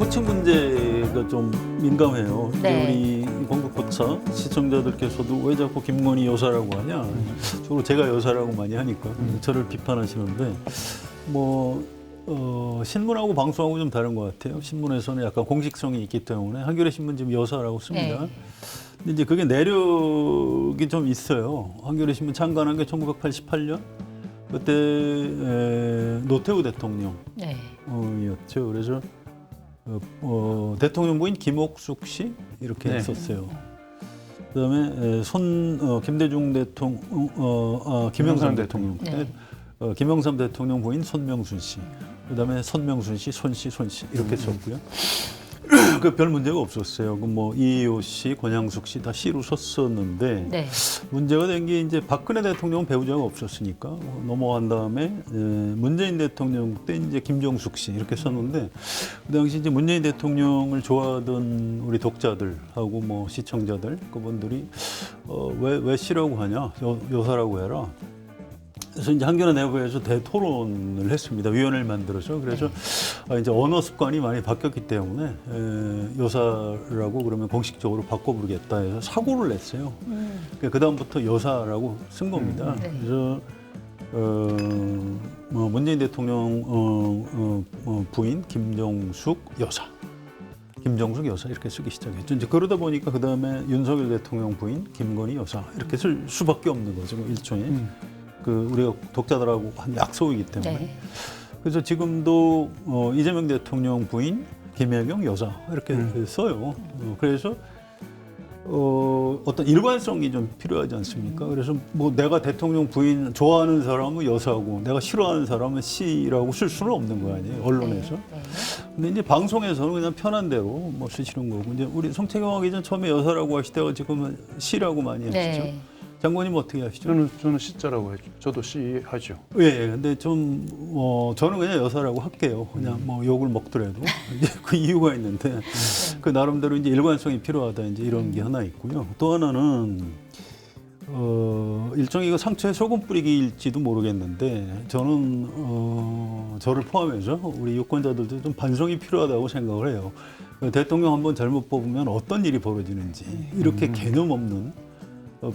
호칭 문제가 좀 민감해요. 네. 이제 우리 건국포차 시청자들께서도 왜 자꾸 김건희 여사라고 하냐. 주로 제가 여사라고 많이 하니까 저를 비판하시는데 신문하고 방송하고 좀 다른 것 같아요. 신문에서는 약간 공식성이 있기 때문에 한겨레 신문 지금 여사라고 씁니다. 네. 근데 이제 그게 내력이 좀 있어요. 한겨레 신문 창간한 게 1988년 그때 노태우 대통령. 네. 이었죠. 그래서 대통령 부인 김옥숙 씨 이렇게 네. 했었어요. 그다음에 김대중 대통령, 김영삼 대통령 때 김영삼 대통령 부인 손명순 씨. 그다음에 손명순 씨, 손 씨 이렇게 썼고요. 그 별 문제가 없었어요. 이효 씨, 권양숙 씨 다 씨로 썼었는데 네. 문제가 된 게 이제 박근혜 대통령 배우자가 없었으니까 넘어간 다음에 문재인 대통령 때 이제 김정숙 씨 이렇게 썼는데 그 당시 이제 문재인 대통령을 좋아하던 우리 독자들하고 시청자들 그분들이 왜 씨라고 하냐 여사라고 해라. 그래서 이제 한겨레 내부에서 대토론을 했습니다. 위원회를 만들어서 그래서 이제 언어 습관이 많이 바뀌었기 때문에 여사라고 그러면 공식적으로 바꿔 부르겠다 해서 사고를 냈어요. 그 다음부터 여사라고 쓴 겁니다. 네. 그래서 문재인 대통령 부인 김정숙 여사. 김정숙 여사 이렇게 쓰기 시작했죠. 이제 그러다 보니까 그 다음에 윤석열 대통령 부인 김건희 여사 이렇게 쓸 수밖에 없는 거죠. 일종의. 우리가 독자들하고 한 약속이기 때문에. 네. 그래서 지금도 이재명 대통령 부인 김혜경 여사 이렇게 써요. 그래서 어떤 일관성이 좀 필요하지 않습니까? 그래서 내가 대통령 부인 좋아하는 사람은 여사고 내가 싫어하는 사람은 씨라고 쓸 수는 없는 거 아니에요, 언론에서. 네. 근데 이제 방송에서는 그냥 편한 대로 쓰시는 거고 이제 우리 성채경 기자 처음에 여사라고 하시다가 지금은 씨라고 많이 하시죠. 네. 장관님 어떻게 하시죠? 저는 C자라고 하죠. 저도 C 하죠. 예, 근데 저는 그냥 여사라고 할게요. 그냥 욕을 먹더라도 이제 그 이유가 있는데 그 나름대로 이제 일관성이 필요하다 이제 이런 게 하나 있고요. 또 하나는 일종의 이거 상처에 소금 뿌리기일지도 모르겠는데 저는 저를 포함해서 우리 유권자들도 좀 반성이 필요하다고 생각을 해요. 대통령 한번 잘못 뽑으면 어떤 일이 벌어지는지 이렇게 개념 없는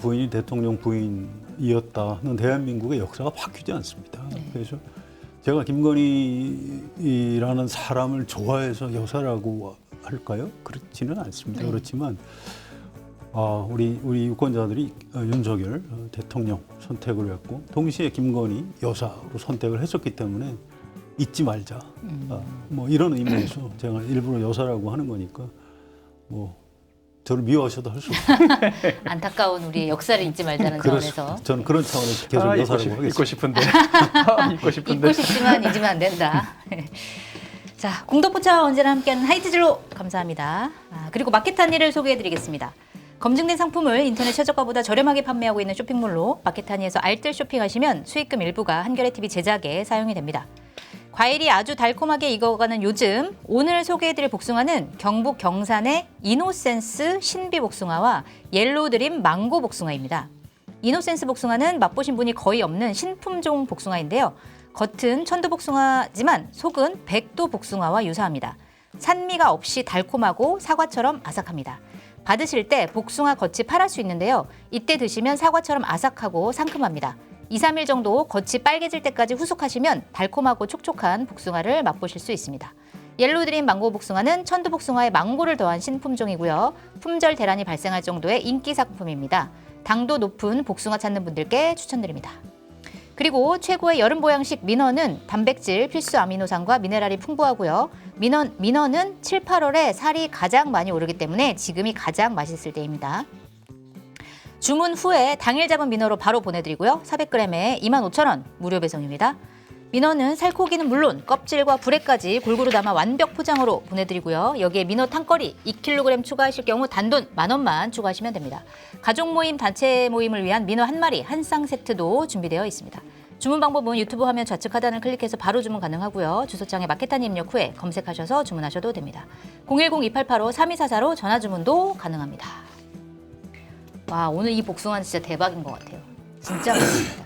부인이 대통령 부인이었다는 대한민국의 역사가 바뀌지 않습니다. 그래서 제가 김건희라는 사람을 좋아해서 여사라고 할까요? 그렇지는 않습니다. 그렇지만 우리 유권자들이 윤석열 대통령 선택을 했고 동시에 김건희 여사로 선택을 했었기 때문에 잊지 말자. 이런 의미에서 제가 일부러 여사라고 하는 거니까 저를 미워하셔도 할 수 없어요. 안타까운 우리의 역사를 잊지 말자는 차원에서. 저는 그런 차원에서 계속 여사라고 하겠습니다. 잊고 싶은데. 잊고 잊고 싶은데. 싶지만 잊으면 안 된다. 자, 공동포차와 언제나 함께하는 하이트즐로 감사합니다. 그리고 마켓하니를 소개해드리겠습니다. 검증된 상품을 인터넷 최저가보다 저렴하게 판매하고 있는 쇼핑몰로 마켓하니에서 알뜰 쇼핑하시면 수익금 일부가 한겨레TV 제작에 사용이 됩니다. 과일이 아주 달콤하게 익어가는 요즘 오늘 소개해드릴 복숭아는 경북 경산의 이노센스 신비 복숭아와 옐로우드림 망고 복숭아입니다. 이노센스 복숭아는 맛보신 분이 거의 없는 신품종 복숭아인데요. 겉은 천도 복숭아지만 속은 백도 복숭아와 유사합니다. 산미가 없이 달콤하고 사과처럼 아삭합니다. 받으실 때 복숭아 겉이 파랄 수 있는데요. 이때 드시면 사과처럼 아삭하고 상큼합니다. 2, 3일 정도 겉이 빨개질 때까지 후숙하시면 달콤하고 촉촉한 복숭아를 맛보실 수 있습니다. 옐로우드림 망고 복숭아는 천도 복숭아에 망고를 더한 신품종이고요. 품절 대란이 발생할 정도의 인기 상품입니다. 당도 높은 복숭아 찾는 분들께 추천드립니다. 그리고 최고의 여름 보양식 민어는 단백질, 필수 아미노산과 미네랄이 풍부하고요. 민어는 7, 8월에 살이 가장 많이 오르기 때문에 지금이 가장 맛있을 때입니다. 주문 후에 당일 잡은 민어로 바로 보내드리고요. 400g에 25,000원 무료 배송입니다. 민어는 살코기는 물론 껍질과 불에까지 골고루 담아 완벽 포장으로 보내드리고요. 여기에 민어 탕거리 2kg 추가하실 경우 단돈 10,000원만 추가하시면 됩니다. 가족 모임, 단체 모임을 위한 민어 한 마리 한 쌍 세트도 준비되어 있습니다. 주문 방법은 유튜브 화면 좌측 하단을 클릭해서 바로 주문 가능하고요. 주소창에 마켓하니 입력 후에 검색하셔서 주문하셔도 됩니다. 010-2885-3244로 전화 주문도 가능합니다. 와, 오늘 이 복숭아는 진짜 대박인 것 같아요. 진짜 맛있습니다.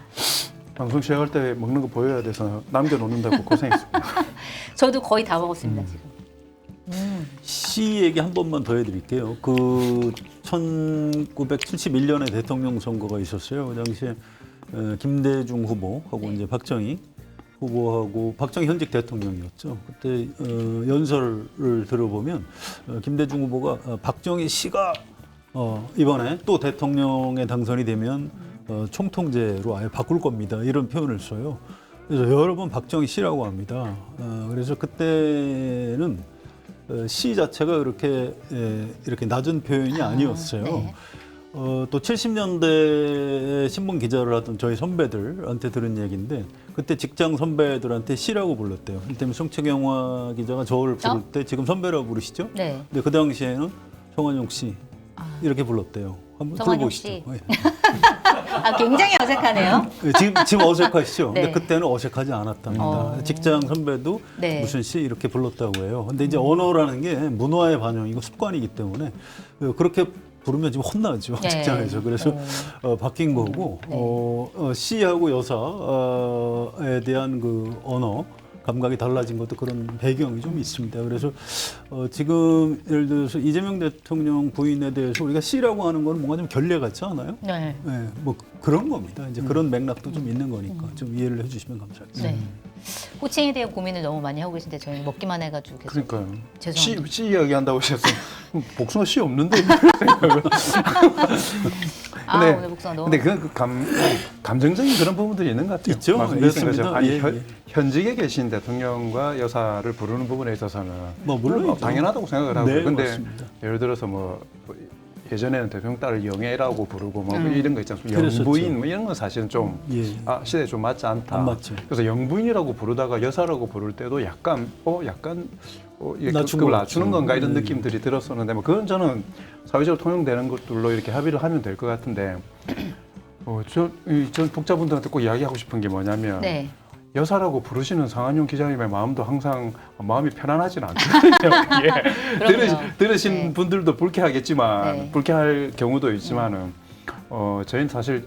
방송 시작할 때 먹는 거 보여야 돼서 남겨놓는다고 고생했습니다. 저도 거의 다 먹었습니다, 지금. 씨 얘기 한 번만 더 해드릴게요. 그 1971년에 대통령 선거가 있었어요. 그 당시에 김대중 후보하고 이제 박정희 후보하고 박정희 현직 대통령이었죠. 그때 연설을 들어보면 김대중 후보가 박정희 씨가 이번에 또 대통령에 당선이 되면 총통제로 아예 바꿀 겁니다. 이런 표현을 써요. 그래서 여러 번 박정희 씨라고 합니다. 그래서 그때는 씨 자체가 이렇게 낮은 표현이 아니었어요. 네. 또 70년대 신문 기자를 하던 저희 선배들한테 들은 얘기인데 그때 직장 선배들한테 씨라고 불렀대요. 이때문에 송채경화 기자가 저를 부를 때 지금 선배라고 부르시죠? 네. 근데 그 당시에는 송한용 씨 이렇게 불렀대요. 한번 송한용 들어보시죠. 씨. 예. 굉장히 어색하네요. 지금 어색하시죠? 네. 근데 그때는 어색하지 않았답니다. 직장 선배도 네. 무슨 씨 이렇게 불렀다고 해요. 근데 이제 언어라는 게 문화의 반영이고 습관이기 때문에 그렇게 부르면 지금 혼나죠. 네. 직장에서. 그래서 바뀐 거고 네. 씨하고 여사에 대한 그 언어 감각이 달라진 것도 그런 배경이 좀 있습니다. 그래서 지금 예를 들어서 이재명 대통령 부인에 대해서 우리가 씨라고 하는 건 뭔가 좀 결례 같지 않아요? 네. 네, 뭐 그런 겁니다. 이제 그런 맥락도 좀 있는 거니까 좀 이해를 해주시면 감사하겠습니다. 네. 호칭에 대한 고민을 너무 많이 하고 계신데 저희는 먹기만 해가지고 계속. 그러니까요. 죄송합니다. 씨 이야기 한다고 하셨어요. 복숭아 씨 없는데. 오늘 복숭아 너무. 근데 감정적인 그런 부분들이 있는 것 같아요. 있죠. 말씀하신 있습니다. 것처럼 아니, 예. 현직에 계신 대통령과 여사를 부르는 부분에 있어서는 뭐 물론이죠. 당연하다고 생각을 하고 네, 근데 맞습니다. 예를 들어서 뭐 예전에는 대통령 딸을 영애라고 부르고 뭐 이런 거 있잖아요. 그랬었죠. 영부인 뭐 이런 건 사실은 좀 예. 시대에 좀 맞지 않다. 안 맞죠. 그래서 영부인이라고 부르다가 여사라고 부를 때도 약간 이게 낮춘 급을 것 낮추는 같죠. 건가 이런 네. 느낌들이 들었었는데 뭐 그건 저는 사회적으로 통용되는 것들로 이렇게 합의를 하면 될 것 같은데 전 독자분들한테 꼭 이야기하고 싶은 게 뭐냐면 네. 여사라고 부르시는 상한용 기자님의 마음도 항상 마음이 편안하지는 않거든요. 예. 그럼요. 들으신 네. 분들도 불쾌하겠지만 네. 불쾌할 경우도 있지만은 저희는 사실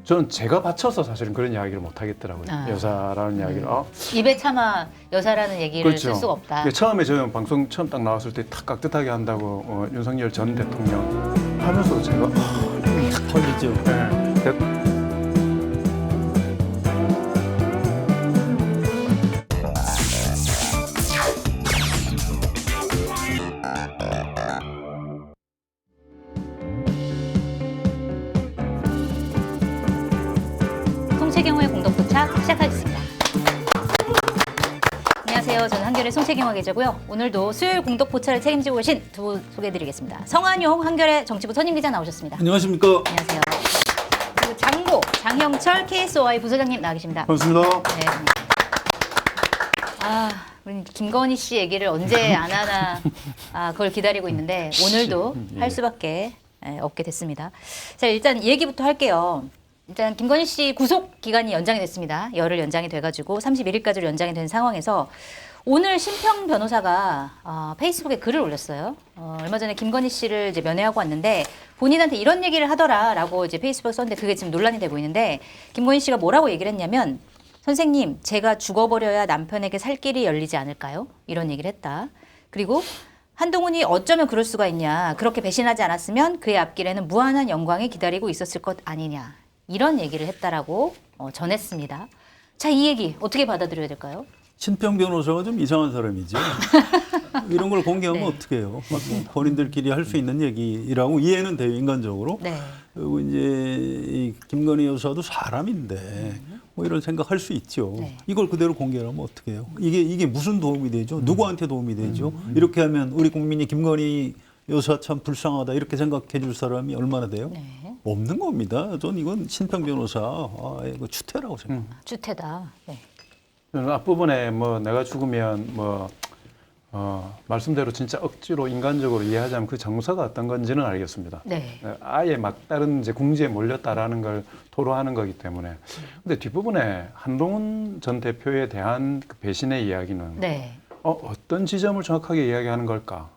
저는 제가 바쳐서 사실은 그런 이야기를 못 하겠더라고요. 여사라는 이야기를. 입에 차마 여사라는 얘기를 그렇죠. 쓸 수가 없다. 처음에 저는 방송 처음 딱 나왔을 때 탁 깍듯하게 한다고 윤석열 전 대통령 하면서도 제가 걸리죠. 송채경화의 공덕포차 시작하겠습니다. 안녕하세요. 저는 한결의 송채경화 기자고요. 오늘도 수요일 공덕포차를 책임지고 계신 두 분 소개해드리겠습니다. 성한용 한결의 정치부 선임 기자 나오셨습니다. 안녕하십니까? 안녕하세요. 그리고 장형철 KSOI 부소장님 나와 계십니다. 반갑습니다. 네. 우리 김건희 씨 얘기를 언제 안 하나 그걸 기다리고 있는데 오늘도 할 수밖에 없게 됐습니다. 자, 일단 얘기부터 할게요. 일단 김건희 씨 구속 기간이 연장이 됐습니다. 열흘 연장이 돼가지고 31일까지로 연장이 된 상황에서 오늘 심평 변호사가 페이스북에 글을 올렸어요. 얼마 전에 김건희 씨를 이제 면회하고 왔는데 본인한테 이런 얘기를 하더라라고 이제 페이스북에 썼는데 그게 지금 논란이 되고 있는데 김건희 씨가 뭐라고 얘기를 했냐면 선생님 제가 죽어버려야 남편에게 살 길이 열리지 않을까요? 이런 얘기를 했다. 그리고 한동훈이 어쩌면 그럴 수가 있냐. 그렇게 배신하지 않았으면 그의 앞길에는 무한한 영광이 기다리고 있었을 것 아니냐. 이런 얘기를 했다라고 전했습니다. 자, 이 얘기 어떻게 받아들여야 될까요? 신평 변호사가 좀 이상한 사람이죠. 이런 걸 공개하면 네. 어떻게 해요? 본인들끼리 할 수 있는 얘기라고 이해는 돼요, 인간적으로. 네. 그리고 이제 이 김건희 여사도 사람인데 뭐 이런 생각할 수 있죠. 네. 이걸 그대로 공개하면 어떻게 해요? 이게 무슨 도움이 되죠? 누구한테 도움이 되죠? 이렇게 하면 우리 국민이 김건희 여사 참 불쌍하다 이렇게 생각해 줄 사람이 얼마나 돼요? 네. 없는 겁니다. 전 이건 신평 변호사 이거 추태라고 생각합니다. 주태다. 네. 저는 앞부분에 뭐 내가 죽으면 말씀대로 진짜 억지로 인간적으로 이해하자면 그 정서가 어떤 건지는 알겠습니다. 네. 아예 막다른 이제 궁지에 몰렸다라는 걸 토로하는 거기 때문에. 근데 뒷부분에 한동훈 전 대표에 대한 그 배신의 이야기는 네. 어떤 지점을 정확하게 이야기하는 걸까?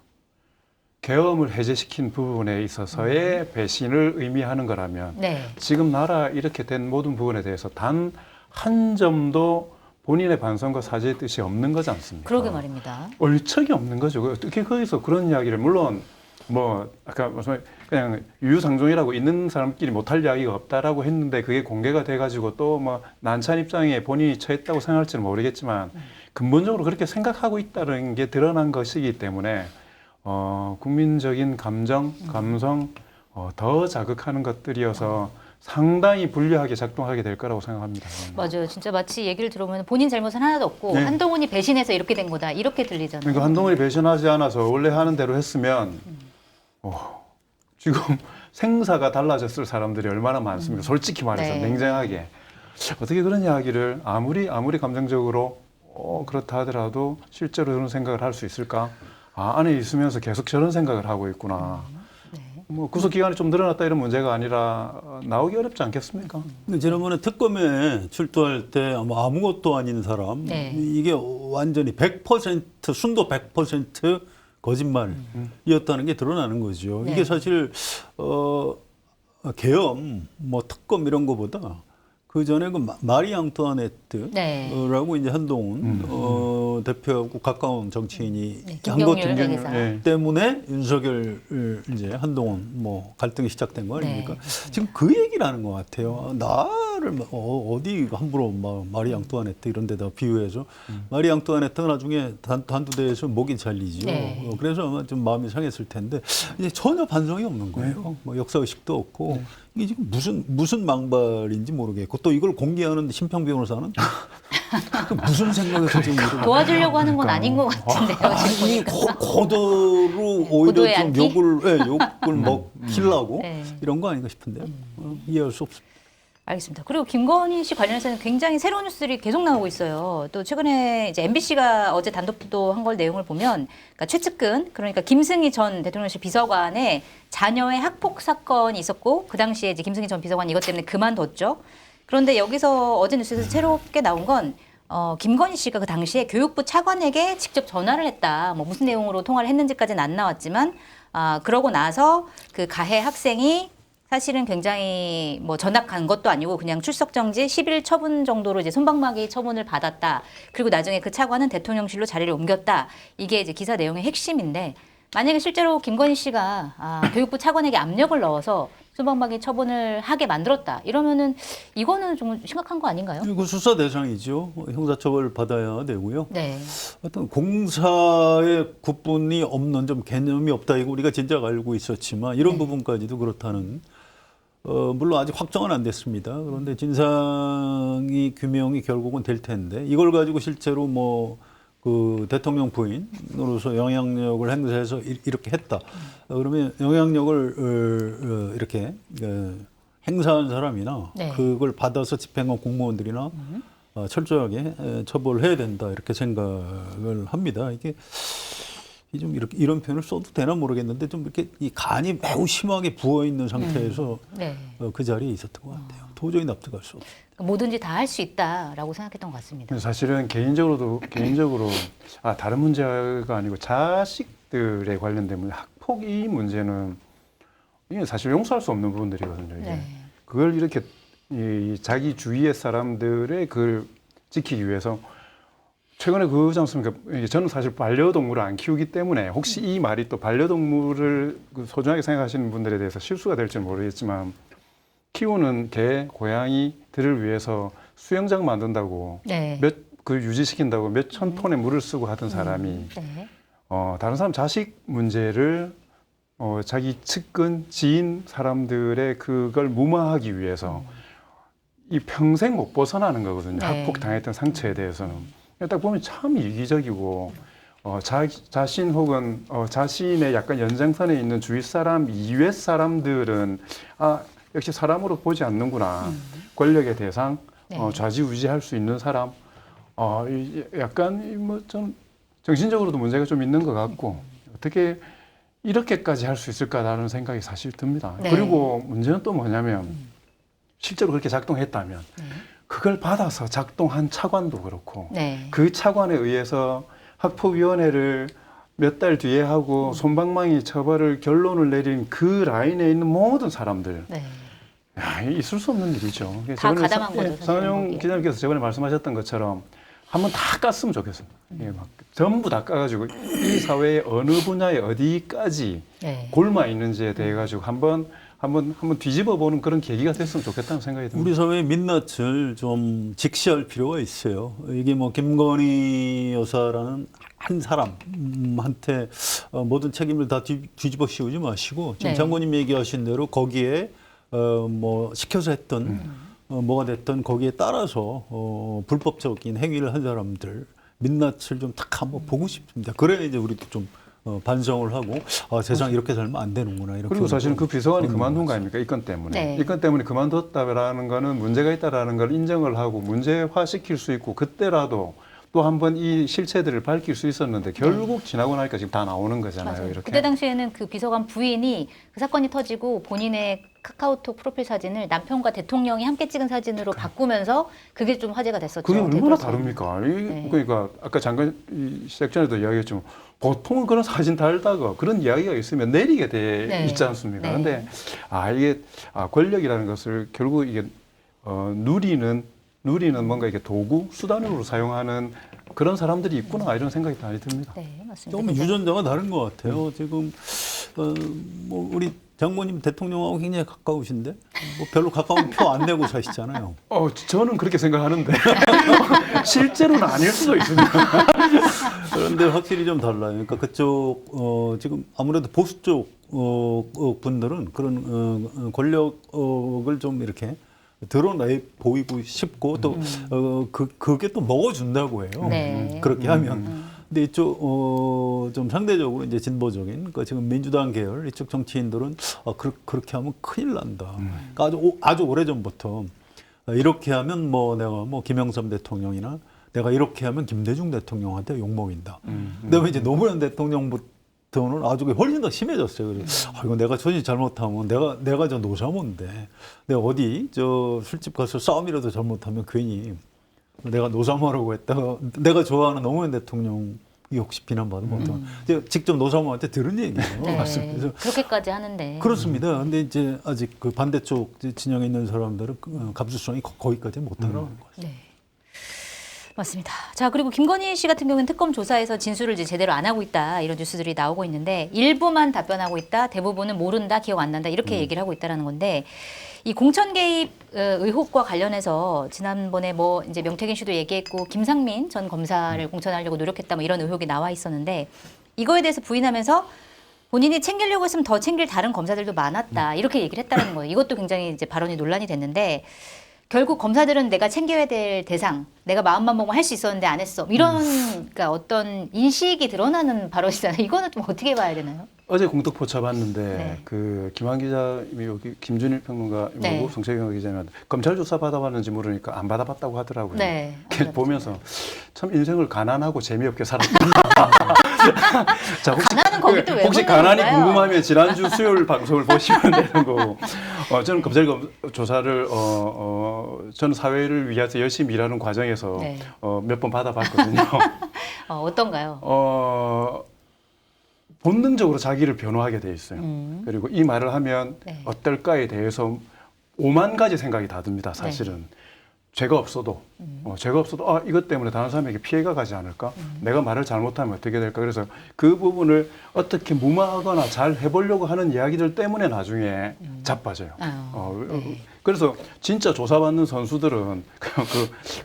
계엄을 해제시킨 부분에 있어서의 배신을 의미하는 거라면 네. 지금 나라 이렇게 된 모든 부분에 대해서 단 한 점도 본인의 반성과 사죄의 뜻이 없는 거지 않습니까? 그러게 말입니다. 얼척이 없는 거죠. 어떻게 거기서 그런 이야기를 물론 뭐 아까 말씀 그냥 유유상종이라고 있는 사람끼리 못할 이야기가 없다라고 했는데 그게 공개가 돼가지고 또 뭐 난처한 입장에 본인이 처했다고 생각할지는 모르겠지만 근본적으로 그렇게 생각하고 있다는 게 드러난 것이기 때문에 국민적인 감정, 감성 더 자극하는 것들이어서 상당히 불리하게 작동하게 될 거라고 생각합니다. 맞아요. 진짜 마치 얘기를 들어보면 본인 잘못은 하나도 없고 네. 한동훈이 배신해서 이렇게 된 거다 이렇게 들리잖아요. 그러니까 한동훈이 배신하지 않아서 원래 하는 대로 했으면 지금 생사가 달라졌을 사람들이 얼마나 많습니까? 솔직히 말해서 네. 냉정하게 어떻게 그런 이야기를 아무리 감정적으로 그렇다 하더라도 실제로 그런 생각을 할 수 있을까? 안에 있으면서 계속 저런 생각을 하고 있구나. 네. 뭐 구속 기간이 좀 늘어났다 이런 문제가 아니라 나오기 어렵지 않겠습니까? 근데 지난번에 특검에 출두할 때 아무것도 아닌 사람 네. 이게 완전히 100% 순도 100% 거짓말이었다는 게 드러나는 거죠. 네. 이게 사실 계엄, 뭐 특검 이런 거보다 그 전에 그 마리 앙뚜아네트라고 네. 이제 한동훈 대표하고 가까운 정치인이 네, 한 것 김경률 회계사. 네. 때문에 윤석열 이제 한동훈 뭐 갈등이 시작된 거 아닙니까? 네. 지금 그 얘기를 하는 것 같아요. 나를 어디 함부로 마리 앙뚜아네트 이런 데다 비유해서 마리 앙뚜아네트가 나중에 단두대에서 목이 잘리죠. 네. 그래서 아마 좀 마음이 상했을 텐데 이제 전혀 반성이 없는 거예요. 뭐 역사 의식도 없고 이게 지금 무슨 망발인지 모르겠고 또 이걸 공개하는 심평 변호사는 그 무슨 생각에서 지금 이러고 도와주려고 하는 건 아닌 것 같은데요. 지금 이 보니까. 고도로 고도의 오히려 좀 안티? 욕을 먹히려고 네. 이런 거 아닌가 싶은데요. 이해할 수 없습니다. 알겠습니다. 그리고 김건희 씨 관련해서는 굉장히 새로운 뉴스들이 계속 나오고 있어요. 또 최근에 이제 MBC가 어제 단독 보도한 걸 내용을 보면, 그러니까 최측근, 그러니까 김승희 전 대통령실 비서관의 자녀의 학폭 사건이 있었고, 그 당시에 이제 김승희 전 비서관 이것 때문에 그만뒀죠. 그런데 여기서 어제 뉴스에서 새롭게 나온 건 김건희 씨가 그 당시에 교육부 차관에게 직접 전화를 했다. 뭐 무슨 내용으로 통화를 했는지까지는 안 나왔지만, 그러고 나서 그 가해 학생이 사실은 굉장히 뭐 전학간 것도 아니고 그냥 출석 정지 10일 처분 정도로 이제 솜방망이 처분을 받았다. 그리고 나중에 그 차관은 대통령실로 자리를 옮겼다. 이게 이제 기사 내용의 핵심인데, 만약에 실제로 김건희 씨가 교육부 차관에게 압력을 넣어서 솜방망이 처분을 하게 만들었다. 이러면은 이거는 좀 심각한 거 아닌가요? 이거 수사 대상이죠. 형사처벌 받아야 되고요. 네. 어떤 공사의 구분이 없는 좀 개념이 없다. 이거 우리가 진작 알고 있었지만 이런 부분까지도 그렇다는. 물론 아직 확정은 안 됐습니다. 그런데 진상이 규명이 결국은 될 텐데 이걸 가지고 실제로 뭐 그 대통령 부인으로서 영향력을 행사해서 이렇게 했다. 그러면 영향력을 이렇게 행사한 사람이나 네. 그걸 받아서 집행한 공무원들이나 철저하게 처벌해야 된다 이렇게 생각을 합니다. 이게 좀 이런 표현을 써도 되나 모르겠는데 좀 이렇게 이 간이 매우 심하게 부어 있는 상태에서 네. 그 자리에 있었던 것 같아요. 도저히 납득할 수 없어요. 그러니까 뭐든지 다 할 수 있다라고 생각했던 것 같습니다. 사실은 개인적으로 다른 문제가 아니고 자식들에 관련된 문제, 학폭 이 문제는 이게 사실 용서할 수 없는 부분들이거든요. 이게. 네. 그걸 이렇게 자기 주위의 사람들의 그걸 지키기 위해서 최근에 그러지 않습니까? 저는 사실 반려동물을 안 키우기 때문에 혹시 이 말이 또 반려동물을 소중하게 생각하시는 분들에 대해서 실수가 될지는 모르겠지만 키우는 개, 고양이들을 위해서 수영장 만든다고 네. 유지시킨다고 몇 천 톤의 물을 쓰고 하던 사람이 네. 다른 사람 자식 문제를 자기 측근, 지인 사람들의 그걸 무마하기 위해서 이 평생 못 벗어나는 거거든요. 네. 학폭 당했던 상처에 대해서는. 딱 보면 참 이기적이고 자신 혹은 자신의 약간 연장선에 있는 주위 사람 이외 사람들은 역시 사람으로 보지 않는구나. 권력의 대상, 네. 좌지우지할 수 있는 사람. 약간 뭐 좀 정신적으로도 문제가 좀 있는 것 같고 어떻게 이렇게까지 할 수 있을까라는 생각이 사실 듭니다. 네. 그리고 문제는 또 뭐냐면 실제로 그렇게 작동했다면 그걸 받아서 작동한 차관도 그렇고 네. 그 차관에 의해서 학폭위원회를 몇 달 뒤에 하고 솜방망이 처벌을 결론을 내린 그 라인에 있는 모든 사람들. 네. 있을 수 없는 일이죠. 다 가담한 거죠, 사실은 상은영 거기에. 기자님께서 저번에 말씀하셨던 것처럼 한번 다 깠으면 좋겠습니다. 예, 막 전부 다 까가지고 이 사회의 어느 분야에 어디까지 네. 골마 있는지에 대해 가지고 한번 뒤집어 보는 그런 계기가 됐으면 좋겠다는 생각이 듭니다. 우리 사회의 민낯을 좀 직시할 필요가 있어요. 이게 뭐 김건희 여사라는 한 사람한테 모든 책임을 다 뒤집어 씌우지 마시고 지금 네. 장관님 얘기하신 대로 거기에 뭐 시켜서 했던 뭐가 됐든 거기에 따라서 불법적인 행위를 한 사람들 민낯을 좀 딱 한번 보고 싶습니다. 그래야 이제 우리도 좀 반성을 하고 세상 이렇게 살면 안 되는구나 이렇게. 그리고 사실은 그 비서관이 그런 그만둔 것 거 아닙니까? 이 건 때문에. 네. 이 건 때문에 그만뒀다라는 거는 문제가 있다라는 걸 인정을 하고 문제화시킬 수 있고 그때라도 또 한 번 이 실체들을 밝힐 수 있었는데 결국 지나고 나니까 지금 다 나오는 거잖아요. 맞아요. 이렇게. 그때 당시에는 그 비서관 부인이 그 사건이 터지고 본인의 카카오톡 프로필 사진을 남편과 대통령이 함께 찍은 사진으로 바꾸면서 그게 좀 화제가 됐었죠. 그게 얼마나 대표에서. 다릅니까? 네. 그러니까 아까 잠깐 시작 전에도 이야기했지만 보통은 그런 사진 달다가 그런 이야기가 있으면 내리게 돼 네. 있지 않습니까? 네. 근데 이게 권력이라는 것을 결국 이게 누리는 뭔가 이게 도구 수단으로 사용하는 그런 사람들이 있구나 이런 생각이 많이 듭니다. 네, 맞습니다. 조금 유전자가 다른 것 같아요. 지금 뭐 우리 장모님 대통령하고 굉장히 가까우신데 뭐 별로 가까운 표 안 내고 사시잖아요. 저는 그렇게 생각하는데 실제로는 아닐 수도 있습니다. 그런데 확실히 좀 달라요. 그러니까 그쪽 지금 아무래도 보수 쪽 분들은 그런 권력을 좀 이렇게 드러내 보이고 싶고 또 그게 또 먹어준다고 해요. 네. 그렇게 하면. 근데 이쪽 좀 상대적으로 이제 진보적인 그러니까 지금 민주당 계열 이쪽 정치인들은 그렇게 하면 큰일 난다. 그러니까 아주 오래 전부터 이렇게 하면 뭐 내가 뭐 김영삼 대통령이나 내가 이렇게 하면 김대중 대통령한테 욕먹인다. 그다음에 이제 노무현 대통령부터는 아주 훨씬 더 심해졌어요. 그래서 이거 내가 전이 잘못하면 내가 저 노사모인데 내가 어디 저 술집 가서 싸움이라도 잘못하면 괜히 내가 노사모라고 했다가 내가 좋아하는 노무현 대통령이 혹시 비난받으면 어떡하나. 제가 직접 노사모한테 들은 얘기예요. 네. 그래서 그렇게까지 하는데. 그렇습니다. 근데 이제 아직 그 반대쪽 진영에 있는 사람들은 감수성이 거기까지 못하는 거죠. 네. 맞습니다. 자, 그리고 김건희 씨 같은 경우는 특검 조사에서 진술을 이제 제대로 안 하고 있다 이런 뉴스들이 나오고 있는데 일부만 답변하고 있다, 대부분은 모른다, 기억 안 난다 이렇게 얘기를 하고 있다라는 건데 이 공천 개입 의혹과 관련해서 지난번에 뭐 이제 명태균 씨도 얘기했고 김상민 전 검사를 공천하려고 노력했다 뭐 이런 의혹이 나와 있었는데 이거에 대해서 부인하면서 본인이 챙기려고 했으면 더 챙길 다른 검사들도 많았다 이렇게 얘기를 했다는 거예요. 이것도 굉장히 이제 발언이 논란이 됐는데. 결국 검사들은 내가 챙겨야 될 대상, 내가 마음만 먹으면 할 수 있었는데 안 했어. 이런 그러니까 어떤 인식이 드러나는 발언이잖아요. 이거는 좀 어떻게 봐야 되나요? 어제 공덕포차 봤는데 네. 그 김한 기자님이 여기 김준일 평론가 네. 뭐 성채경 기자님한테 검찰 조사 받아봤는지 물으니까 안 받아봤다고 하더라고요. 네. 그래서 보면서 참 인생을 가난하고 재미없게 살았다. 자, 가난은 거기 또왜 혹시 가난이 궁금하면 지난주 수요일 방송을 보시면 되는 거고. 저는 검찰 조사를 저는 사회를 위해서 열심히 일하는 과정에서 네. 몇 번 받아봤거든요. 어떤가요? 본능적으로 자기를 변호하게 돼 있어요. 그리고 이 말을 하면 네. 어떨까에 대해서 5만 가지 생각이 다 듭니다. 사실은 죄가 없어도 이것 때문에 다른 사람에게 피해가 가지 않을까? 내가 말을 잘못하면 어떻게 될까? 그래서 그 부분을 어떻게 무마하거나 잘 해보려고 하는 이야기들 때문에 나중에 자빠져요. 네. 그래서 진짜 조사받는 선수들은 그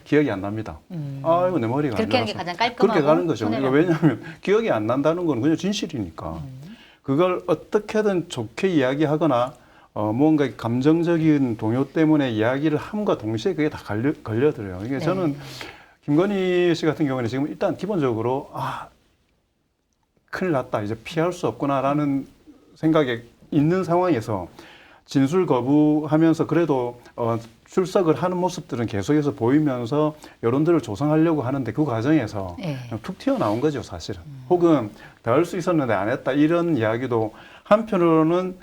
기억이 안 납니다. 이거 내 머리가 안 그렇게 하는 게 나서. 가장 깔끔하고 그렇게 가는 거죠. 손해가 그러니까 왜냐하면 기억이 안 난다는 건 그냥 진실이니까. 그걸 어떻게든 좋게 이야기하거나 뭔가 감정적인 동요 때문에 이야기를 함과 동시에 그게 다 걸려들어요. 이게 네. 저는 김건희 씨 같은 경우는 지금 일단 기본적으로 큰일 났다. 이제 피할 수 없구나라는 생각에 있는 상황에서 진술 거부하면서 그래도 출석을 하는 모습들은 계속해서 보이면서 여론들을 조성하려고 하는데 그 과정에서 네. 그냥 툭 튀어나온 거죠, 사실은. 혹은 더 할 수 있었는데 안 했다 이런 이야기도 한편으로는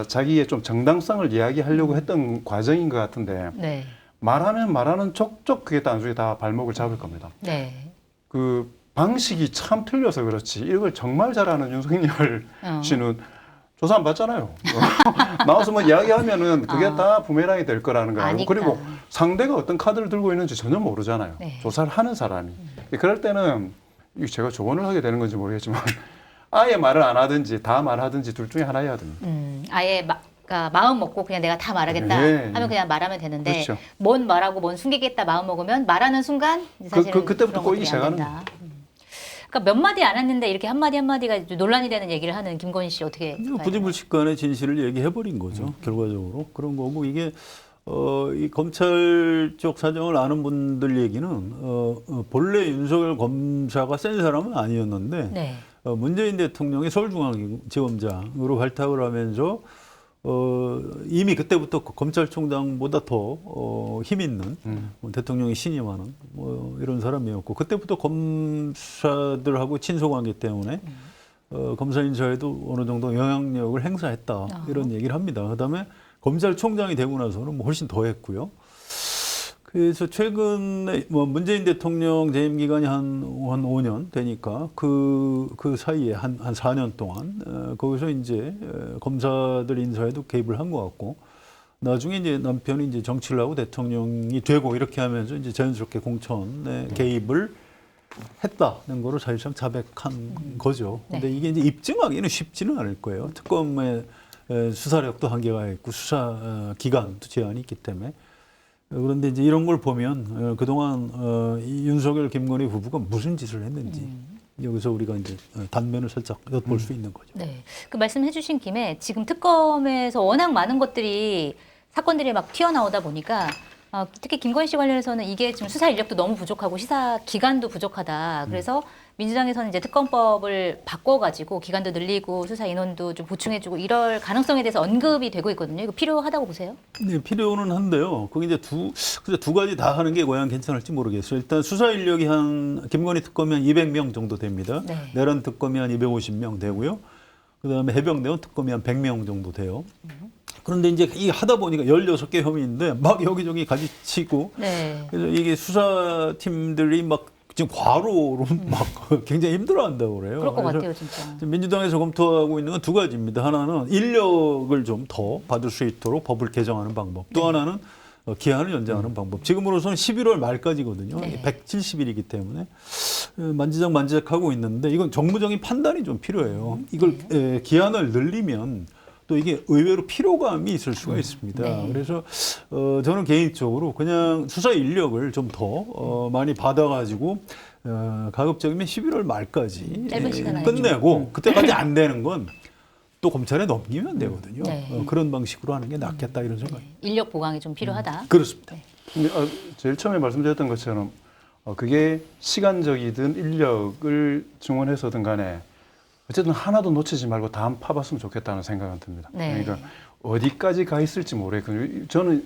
자기의 좀 정당성을 이야기하려고 했던 과정인 것 같은데 네. 말하면 말하는 족족 그게 나중에 다 발목을 잡을 겁니다. 네. 그 방식이 참 틀려서 그렇지 이걸 정말 잘하는 윤석열 씨는 조사 안 받잖아요. 나와서 뭐 이야기하면은 그게 다 부메랑이 될 거라는 거 알고 아니까. 그리고 상대가 어떤 카드를 들고 있는지 전혀 모르잖아요. 네. 조사를 하는 사람이. 그럴 때는 이거 제가 조언을 하게 되는 건지 모르겠지만 아예 말을 안 하든지 다 말하든지 둘 중에 하나 해야 됩니다. 아예 그러니까 마음 먹고 그냥 내가 다 말하겠다 네. 하면 그냥 말하면 되는데 그렇죠. 뭔 말하고 뭔 숨기겠다 마음 먹으면 말하는 순간 사실은 그때부터 그런 꼬이기 것들이 시작하는 안 된다. 그러니까 몇 마디 안 했는데 이렇게 한 마디 한 마디가 논란이 되는 얘기를 하는 김건희 씨 어떻게 봐야 부지불식간의 진실을 얘기해버린 거죠. 결과적으로 그런 거고 이게 이 검찰 쪽 사정을 아는 분들 얘기는 본래 윤석열 검사가 센 사람은 아니었는데 네. 문재인 대통령이 서울중앙지검장으로 발탁을 하면서 이미 그때부터 검찰총장보다 더 힘 있는 대통령이 신임하는 뭐 이런 사람이었고 그때부터 검사들하고 친소관계 때문에 검사 인사에도 어느 정도 영향력을 행사했다 이런 얘기를 합니다. 그다음에 검찰총장이 되고 나서는 뭐 훨씬 더 했고요. 그래서 최근에 뭐 문재인 대통령 재임 기간이 한 5년 되니까 그 사이에 한 4년 동안 거기서 이제 검사들 인사에도 개입을 한 것 같고 나중에 이제 남편이 이제 정치를 하고 대통령이 되고 이렇게 하면서 이제 자연스럽게 공천에 개입을 했다는 거로 사실상 자백한 거죠. 근데 이게 이제 입증하기는 쉽지는 않을 거예요. 특검의 수사력도 한계가 있고 수사 기간도 제한이 있기 때문에. 그런데 이제 이런 걸 보면 그동안 이 윤석열 김건희 부부가 무슨 짓을 했는지 여기서 우리가 이제 단면을 살짝 엿볼 수 있는 거죠. 네. 그 말씀해 주신 김에 지금 특검에서 워낙 많은 것들이 사건들이 막 튀어나오다 보니까 특히 김건희 씨 관련해서는 이게 지금 수사 인력도 너무 부족하고 시사 기간도 부족하다. 그래서 민주당에서는 이제 특검법을 바꿔가지고 기간도 늘리고 수사 인원도 좀 보충해주고 이럴 가능성에 대해서 언급이 되고 있거든요. 이거 필요하다고 보세요? 네, 필요는 한데요. 그게 이제 두 가지 다 하는 게 과연 괜찮을지 모르겠어요. 일단 수사 인력이 김건희 특검이 한 200명 정도 됩니다. 네. 내란 특검이 한 250명 되고요. 그다음에 해병대원 특검이 한 100명 정도 돼요. 그런데 이제 이 하다 보니까 16개 혐의인데 막 여기저기 가지치고 네. 그래서 이게 수사팀들이 막 지금 과로로 막 굉장히 힘들어한다고 그래요. 그럴 것 그래서 같아요, 진짜. 민주당에서 검토하고 있는 건 두 가지입니다. 하나는 인력을 좀 더 받을 수 있도록 법을 개정하는 방법. 또 하나는 기한을 연장하는 방법. 지금으로서는 11월 말까지거든요. 네. 170일이기 때문에 만지작하고 있는데 이건 정무적인 판단이 좀 필요해요. 이걸 기한을 늘리면 또 이게 의외로 피로감이 있을 수가 있습니다. 네. 그래서 저는 개인적으로 그냥 수사 인력을 좀 더 많이 받아가지고 가급적이면 11월 말까지 짧은 시간 안에 끝내고 그때까지 안 되는 건 또 검찰에 넘기면 되거든요. 네. 그런 방식으로 하는 게 낫겠다 이런 생각입니다. 인력 보강이 좀 필요하다. 그렇습니다. 근데 제일 처음에 말씀드렸던 것처럼 그게 시간적이든 인력을 증원해서든 간에 어쨌든 하나도 놓치지 말고 다 한번 파봤으면 좋겠다는 생각은 듭니다. 네. 그러니까 어디까지 가 있을지 모르겠거든요. 저는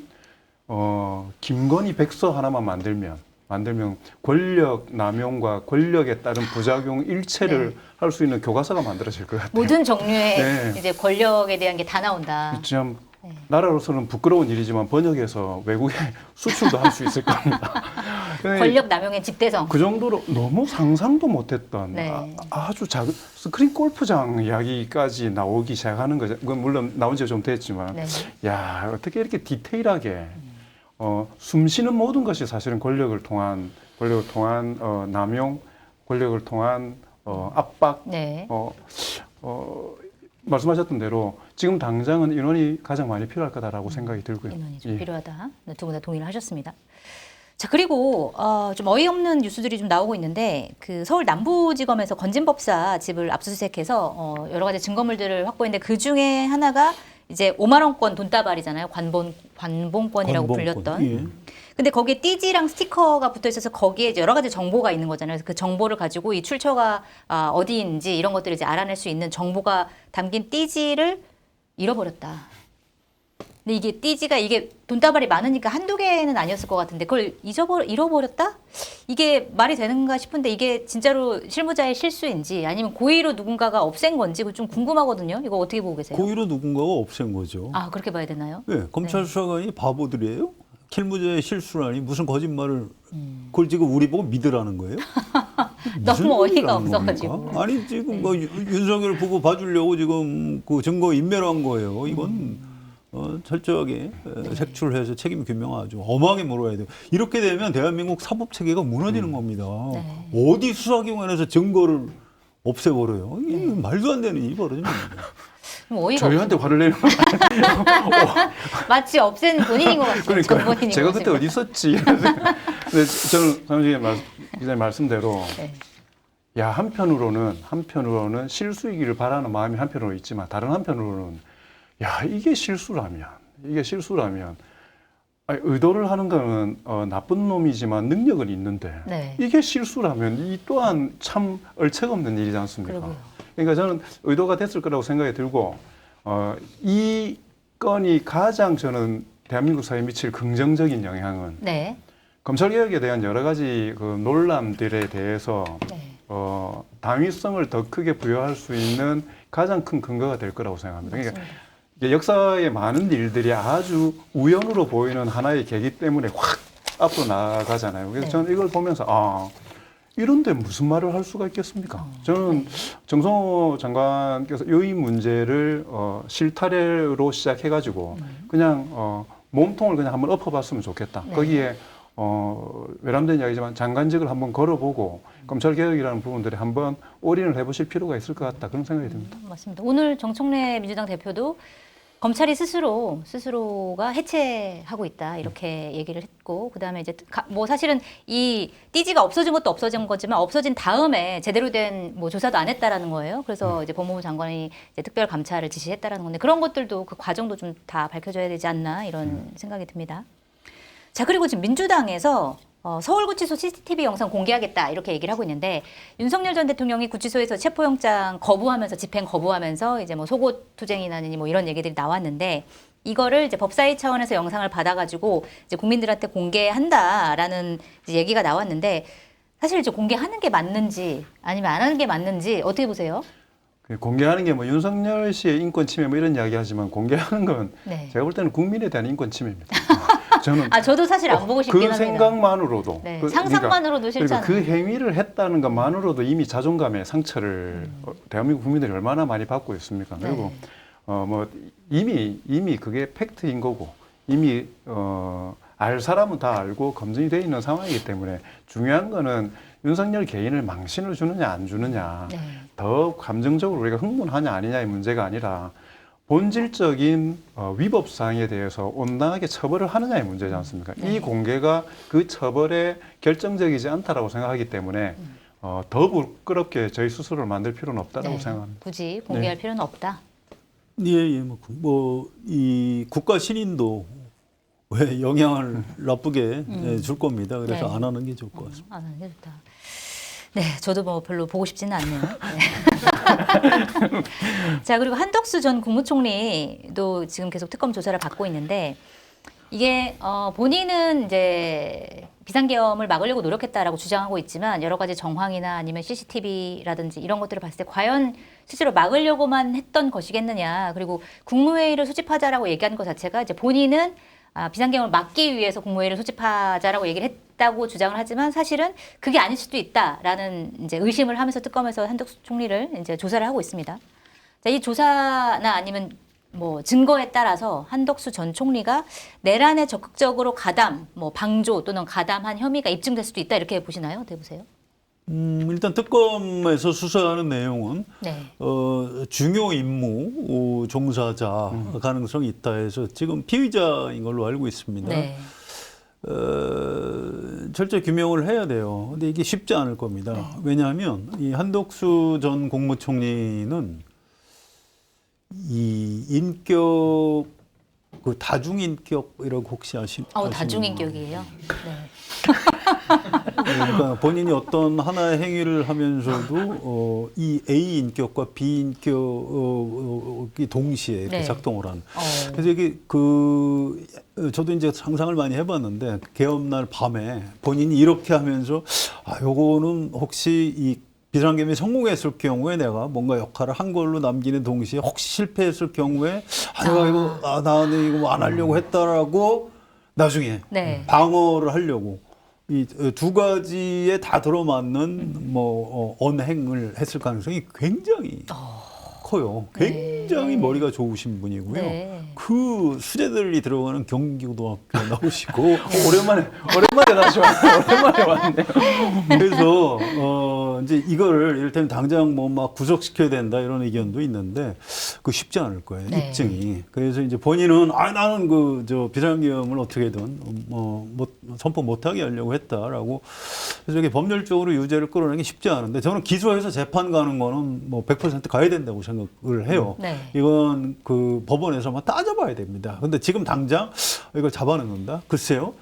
김건희 백서 하나만 만들면 권력 남용과 권력에 따른 부작용 일체를 할 수 있는 교과서가 만들어질 것 같아요. 모든 종류의 네. 이제 권력에 대한 게 다 나온다. 참 나라로서는 부끄러운 일이지만 번역해서 외국에 수출도 할 수 있을 겁니다. 권력 남용의 집대성. 그 정도로 너무 상상도 못했던 네. 아주 작은 스크린 골프장 이야기까지 나오기 시작하는 거죠. 그건 물론 나온 지가 좀 됐지만, 네. 야 어떻게 이렇게 디테일하게 숨쉬는 모든 것이 사실은 권력을 통한 남용, 권력을 통한 압박, 네. 말씀하셨던 대로 지금 당장은 인원이 가장 많이 필요할 거다라고 생각이 들고요. 인원이 좀 예. 필요하다. 두 분 다 동의를 하셨습니다. 자, 그리고 좀 어이없는 뉴스들이 좀 나오고 있는데 그 서울 남부지검에서 건진법사 집을 압수수색해서 여러 가지 증거물들을 확보했는데 그 중에 하나가 이제 5만 원권 돈다발이잖아요. 관봉권이라고 불렸던. 예. 근데 거기에 띠지랑 스티커가 붙어 있어서 거기에 이제 여러 가지 정보가 있는 거잖아요. 그래서 그 정보를 가지고 이 출처가 어디인지 이런 것들을 이제 알아낼 수 있는 정보가 담긴 띠지를 잃어버렸다. 근데 이게 띠지가 이게 돈다발이 많으니까 한두 개는 아니었을 것 같은데 그걸 잃어버렸다? 이게 말이 되는가 싶은데 이게 진짜로 실무자의 실수인지 아니면 고의로 누군가가 없앤 건지 그거 좀 궁금하거든요. 이거 어떻게 보고 계세요? 고의로 누군가가 없앤 거죠. 아, 그렇게 봐야 되나요? 네, 검찰 수사관이 바보들이에요? 킬무제의 실수라니 무슨 거짓말을 그걸 지금 우리 보고 믿으라는 거예요? 무슨 너무 어이가 얘기를 하는 없어가지고. 겁니까? 아니 지금 뭐 윤석열 보고 봐주려고 지금 그 증거 인멸한 거예요. 이건 철저하게 색출해서 책임 규명하죠. 엄하게 물어야 돼요. 이렇게 되면 대한민국 사법 체계가 무너지는 겁니다. 네. 어디 수사기관에서 증거를 없애버려요. 이게 말도 안 되는 일이 벌어지는 겁니다. 어이가 저희한테 화를 내는 거 마치 없앤 본인인 것 같아요. 전 그러니까 본인인 제가 것 그때 같습니다. 어디 있었지? 근데 저는 사무장님 기자님 말씀대로 네. 야 한편으로는 실수이기를 바라는 마음이 한편으로 있지만 다른 한편으로는 야 이게 실수라면 아니, 의도를 하는 거는 나쁜 놈이지만 능력은 있는데 네. 이게 실수라면 이 또한 참 얼척 없는 일이지 않습니까? 그러게요. 그러니까 저는 의도가 됐을 거라고 생각이 들고 이 건이 가장 저는 대한민국 사회에 미칠 긍정적인 영향은 네. 검찰개혁에 대한 여러 가지 그 논란들에 대해서 네. 당위성을 더 크게 부여할 수 있는 가장 큰 근거가 될 거라고 생각합니다. 그러니까 맞습니다. 이게 역사의 많은 일들이 아주 우연으로 보이는 하나의 계기 때문에 확 앞으로 나가잖아요. 그래서 네. 저는 이걸 보면서 이런데 무슨 말을 할 수가 있겠습니까? 저는 정성호 장관께서 이 문제를 실타래로 시작해가지고 그냥 몸통을 그냥 한번 엎어봤으면 좋겠다. 네. 거기에 외람된 이야기지만 장관직을 한번 걸어보고 검찰개혁이라는 부분들에 한번 올인을 해보실 필요가 있을 것 같다. 그런 생각이 듭니다. 맞습니다. 오늘 정청래 민주당 대표도 검찰이 스스로가 해체하고 있다 이렇게 얘기를 했고 그다음에 이제 뭐 사실은 이 띠지가 없어진 것도 없어진 거지만 없어진 다음에 제대로 된 뭐 조사도 안 했다라는 거예요. 그래서 이제 법무부 장관이 이제 특별 감찰을 지시했다라는 건데 그런 것들도 그 과정도 좀 다 밝혀져야 되지 않나 이런 생각이 듭니다. 자 그리고 지금 민주당에서 서울구치소 CCTV 영상 공개하겠다 이렇게 얘기를 하고 있는데 윤석열 전 대통령이 구치소에서 체포영장 거부하면서 집행 거부하면서 이제 뭐 속옷 투쟁이나니 뭐 이런 얘기들이 나왔는데 이거를 이제 법사위 차원에서 영상을 받아가지고 이제 국민들한테 공개한다라는 이제 얘기가 나왔는데 사실 이제 공개하는 게 맞는지 아니면 안 하는 게 맞는지 어떻게 보세요? 공개하는 게 뭐 윤석열 씨의 인권 침해 뭐 이런 이야기 하지만 공개하는 건 네. 제가 볼 때는 국민에 대한 인권 침해입니다. 저는 저도 사실 안 보고 싶긴 그 합니다. 생각만으로도 네, 그, 상상만으로도 그러니까 싫잖아요. 그 행위를 했다는 것만으로도 이미 자존감의 상처를 대한민국 국민들이 얼마나 많이 받고 있습니까? 그리고 네. 뭐 이미 그게 팩트인 거고 이미 알 사람은 다 알고 검증이 돼 있는 상황이기 때문에 중요한 거는 윤석열 개인을 망신을 주느냐 안 주느냐 네. 더 감정적으로 우리가 흥분하냐 아니냐의 문제가 아니라 본질적인 위법 사항에 대해서 온당하게 처벌을 하느냐의 문제지 않습니까? 네. 이 공개가 그 처벌에 결정적이지 않다라고 생각하기 때문에 더 부끄럽게 저희 스스로를 만들 필요는 없다라고 네. 생각합니다. 굳이 공개할 필요는 없다. 예, 이 국가 신인도 왜 영향을 나쁘게 줄 겁니다. 그래서 네. 안 하는 게 좋을 것 같습니다. 안 하는 게 좋다. 네, 저도 뭐 별로 보고 싶지는 않네요. 네. 자, 그리고 한덕수 전 국무총리도 지금 계속 특검 조사를 받고 있는데 이게 본인은 이제 비상계엄을 막으려고 노력했다라고 주장하고 있지만 여러 가지 정황이나 아니면 CCTV라든지 이런 것들을 봤을 때 과연 실제로 막으려고만 했던 것이겠느냐. 그리고 국무회의를 소집하자라고 얘기한 것 자체가 이제 본인은 비상계엄을 막기 위해서 국무회의를 소집하자라고 얘기를 했다고 주장을 하지만 사실은 그게 아닐 수도 있다라는 이제 의심을 하면서 특검에서 한덕수 총리를 이제 조사를 하고 있습니다. 자, 이 조사나 아니면 뭐 증거에 따라서 한덕수 전 총리가 내란에 적극적으로 가담, 뭐 방조 또는 가담한 혐의가 입증될 수도 있다 이렇게 보시나요? 어떻게 보세요? 일단 특검에서 수사하는 내용은 네. 중요 임무 종사자 가능성이 있다 해서 지금 피의자인 걸로 알고 있습니다. 네. 철저히 규명을 해야 돼요. 근데 이게 쉽지 않을 겁니다. 네. 왜냐하면 이 한덕수 전 국무총리는 이 인격 그 다중인격이라고 혹시 아시나요? 다중인격이에요. 네. 그러니까 본인이 어떤 하나의 행위를 하면서도 이 A 인격과 B 인격이 동시에 이렇게 네. 작동을 하는. 그래서 이게 저도 이제 상상을 많이 해봤는데 개업날 밤에 본인이 이렇게 하면서 요거는 혹시 이 비상계엄이 성공했을 경우에 내가 뭔가 역할을 한 걸로 남기는 동시에 혹시 실패했을 경우에 내가 나는 이거 안 하려고 했다라고 나중에 네. 방어를 하려고 이 두 가지에 다 들어맞는 뭐 언행을 했을 가능성이 굉장히 커요. 굉장히 네. 머리가 좋으신 분이고요. 네. 그 수제들이 들어가는 경기고등학교 나오시고 오랜만에 다시 왔네요. 오랜만에 왔네요. 그래서 이제 이거를 이를테면 당장 뭐 막 구속시켜야 된다 이런 의견도 있는데 그 쉽지 않을 거예요. 네. 입증이. 그래서 이제 본인은 나는 그 저 비상계엄을 어떻게든 선포 못하게 하려고 했다라고. 그래서 이게 법률적으로 유죄를 끌어내는 게 쉽지 않은데 저는 기소해서 재판 가는 거는 뭐 100% 가야 된다고 생각을 해요. 네. 이건 그 법원에서만 따져봐야 됩니다. 근데 지금 당장 이걸 잡아놓는다? 글쎄요.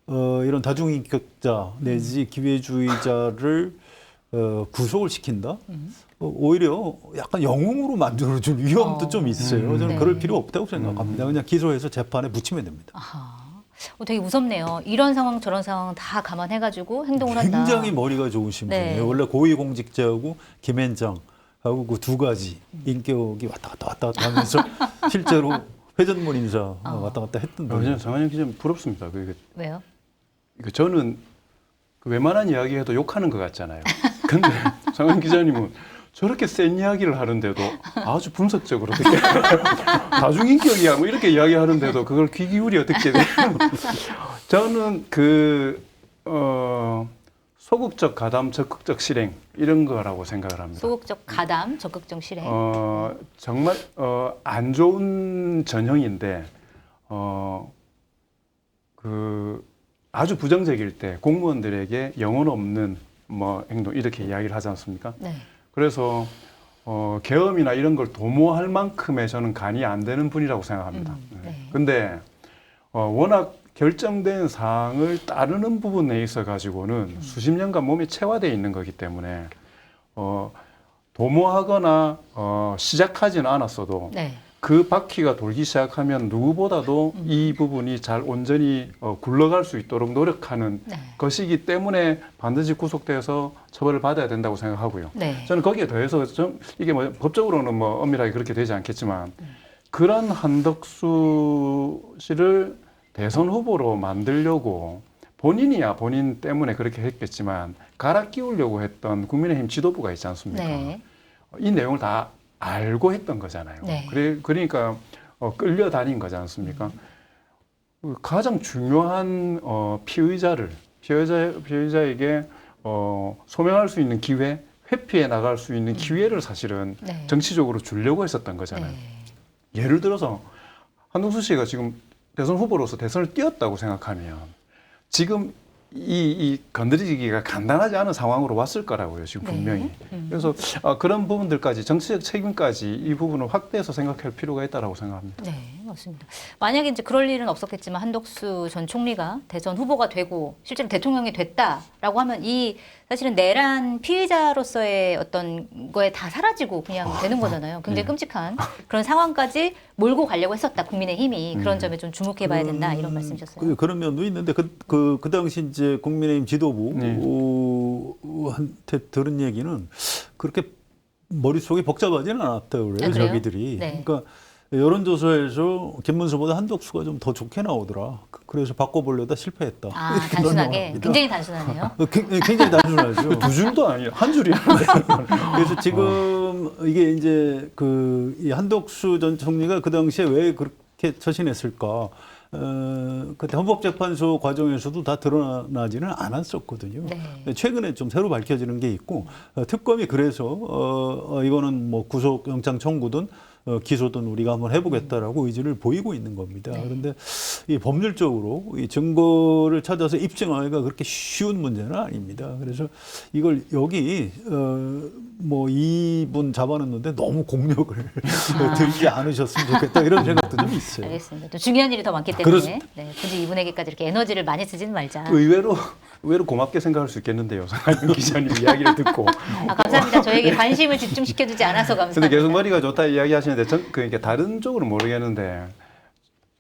이런 다중인격자 내지 기회주의자를 구속을 시킨다? 오히려 약간 영웅으로 만들어줄 위험도 좀 있어요. 저는 네. 그럴 필요 없다고 생각합니다. 그냥 기소해서 재판에 붙이면 됩니다. 아하. 되게 무섭네요. 이런 상황 저런 상황 다 감안해가지고 행동을 한다. 굉장히 머리가 좋으신 네. 분이에요. 원래 고위공직자하고 김앤장하고 그 두 가지 인격이 왔다 갔다 하면서 실제로 회전문 인사 왔다 갔다 했던 분이에요. 저는 정한영 기자님 부럽습니다. 왜요? 저는 그 웬만한 이야기해도 욕하는 것 같잖아요. 근데 정한영 기자님은 저렇게 센 이야기를 하는데도 아주 분석적으로 듣게 다중인격이야 뭐 이렇게 이야기하는데도 그걸 귀 기울여 듣게 돼요. 저는 소극적 가담, 적극적 실행 이런 거라고 생각을 합니다. 소극적 가담, 적극적 실행. 정말 안 좋은 전형인데 아주 부정적일 때 공무원들에게 영혼 없는 뭐 행동 이렇게 이야기를 하지 않습니까? 네. 그래서 계엄이나 이런 걸 도모할 만큼의 저는 간이 안 되는 분이라고 생각합니다. 네. 근데 워낙 결정된 사항을 따르는 부분에 있어 가지고는 수십 년간 몸이 체화되어 있는 거기 때문에 도모하거나 시작하지는 않았어도 네. 그 바퀴가 돌기 시작하면 누구보다도 이 부분이 잘 온전히 굴러갈 수 있도록 노력하는 네. 것이기 때문에 반드시 구속돼서 처벌을 받아야 된다고 생각하고요. 네. 저는 거기에 더해서 이게 뭐 법적으로는 뭐 엄밀하게 그렇게 되지 않겠지만 그런 한덕수 씨를 대선 후보로 만들려고 본인이야 본인 때문에 그렇게 했겠지만 갈아 끼우려고 했던 국민의힘 지도부가 있지 않습니까? 네. 이 내용을 다 알고 했던 거잖아요. 네. 그러니까 끌려다닌 거지 않습니까? 가장 중요한 피의자에게 소명할 수 있는 기회, 회피해 나갈 수 있는 기회를 사실은 네. 정치적으로 주려고 했었던 거잖아요. 네. 예를 들어서 한동수 씨가 지금 대선 후보로서 대선을 뛰었다고 생각하면 지금 이 건드리기가 간단하지 않은 상황으로 왔을 거라고요, 지금 네. 분명히. 그래서 그런 부분들까지 정치적 책임까지 이 부분을 확대해서 생각할 필요가 있다라고 생각합니다. 네, 맞습니다. 만약에 이제 그럴 일은 없었겠지만 한덕수 전 총리가 대선 후보가 되고 실제로 대통령이 됐다라고 하면 이 사실은 내란 피의자로서의 어떤 거에 다 사라지고 그냥 되는 거잖아요. 굉장히 끔찍한 그런 상황까지 몰고 가려고 했었다. 국민의힘이 그런 점에 좀 주목해봐야 된다 이런 말씀이셨어요. 그런 면도 있는데 그 당시 이제 국민의힘 지도부한테 들은 얘기는 그렇게 머릿속이 복잡하지는 않았다고 그래요. 그래요? 자기들이. 네. 그러니까 여론조사에서 김문수보다 한덕수가 좀 더 좋게 나오더라. 그래서 바꿔보려다 실패했다. 아, 이런 단순하게 상황입니다. 굉장히 단순하네요. 굉장히 단순하죠. 두 줄도 아니에요. 한 줄이야. 그래서 지금 이게 이제 이 한덕수 전 총리가 그 당시에 왜 그렇게 처신했을까? 그때 헌법재판소 과정에서도 다 드러나지는 않았었거든요. 네. 최근에 좀 새로 밝혀지는 게 있고 특검이 그래서 이거는 뭐 구속영장 청구든 기소든 우리가 한번 해보겠다라고 의지를 보이고 있는 겁니다. 네. 그런데 이 법률적으로 이 증거를 찾아서 입증하기가 그렇게 쉬운 문제는 아닙니다. 그래서 이걸 여기 뭐 이분 잡아놨는데 너무 공력을 들지 않으셨으면 좋겠다 이런 생각도 좀 있어요. 알겠습니다. 또 중요한 일이 더 많기 때문에 그렇습니다. 네, 굳이 이분에게까지 이렇게 에너지를 많이 쓰지는 말자. 의외로 고맙게 생각할 수 있겠는데요. 상하윤 기자님 이야기를 듣고. 감사합니다. 저에게 관심을 집중시켜주지 않아서 감사합니다. 근데 계속 머리가 좋다 이야기하시는데 그러니까 다른 쪽으로 모르겠는데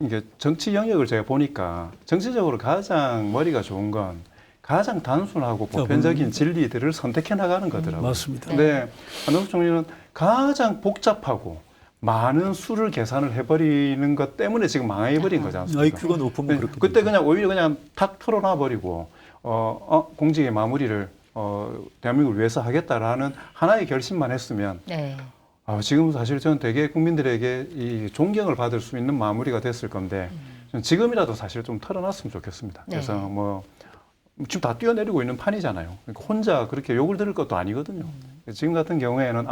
이게 정치 영역을 제가 보니까 정치적으로 가장 머리가 좋은 건 가장 단순하고 보편적인 진리들을 선택해 나가는 거더라고요. 맞습니다. 근데 한덕수 총리는 가장 복잡하고 많은 수를 계산을 해버리는 것 때문에 지금 망해버린 거지 않습니까? IQ가 높으면 그렇게 그때 되죠. 그냥 오히려 그냥 탁 털어놔 버리고 공직의 마무리를 대한민국을 위해서 하겠다라는 하나의 결심만 했으면 네. 지금 사실 저는 되게 국민들에게 이 존경을 받을 수 있는 마무리가 됐을 건데 저는 지금이라도 사실 좀 털어놨으면 좋겠습니다. 네. 그래서 뭐 지금 다 뛰어내리고 있는 판이잖아요. 그러니까 혼자 그렇게 욕을 들을 것도 아니거든요. 지금 같은 경우에는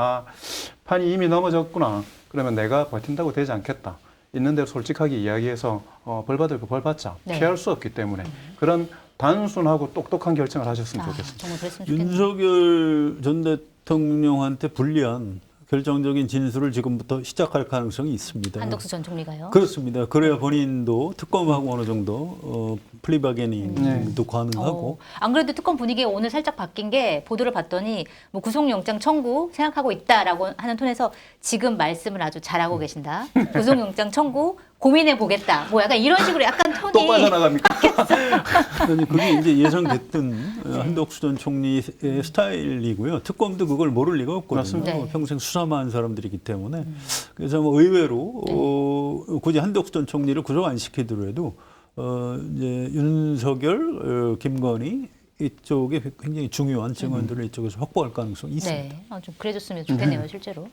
판이 이미 넘어졌구나. 그러면 내가 버틴다고 되지 않겠다. 있는 대로 솔직하게 이야기해서 벌 받을 거 벌 받자. 네. 피할 수 없기 때문에 그런 단순하고 똑똑한 결정을 하셨으면 좋겠습니다. 정말 그랬으면 좋겠네요. 윤석열 전 대통령한테 불리한 결정적인 진술을 지금부터 시작할 가능성이 있습니다. 한덕수 전 총리가요. 그렇습니다. 그래야 본인도 특검하고 어느 정도 플리바게닝도 가능하고. 안 그래도 특검 분위기가 오늘 살짝 바뀐 게 보도를 봤더니 뭐 구속영장 청구 생각하고 있다라고 하는 톤에서 지금 말씀을 아주 잘하고 계신다. 구속영장 청구 고민해 보겠다. 뭐 약간 이런 식으로 약간 톤이 또 빠져나갑니까? 아니, 그게 이제 예상됐던 한덕수 전 총리의 스타일이고요. 특검도 그걸 모를 리가 없거든요. 맞습니다. 네. 평생 수사만 사람들이기 때문에. 그래서 뭐 의외로 굳이 한덕수 전 총리를 구속 안 시키더라도 이제 윤석열, 김건희 이쪽에 굉장히 중요한 증언들을 이쪽에서 확보할 가능성이 있습니다. 네, 좀 그래줬으면 좋겠네요, 실제로.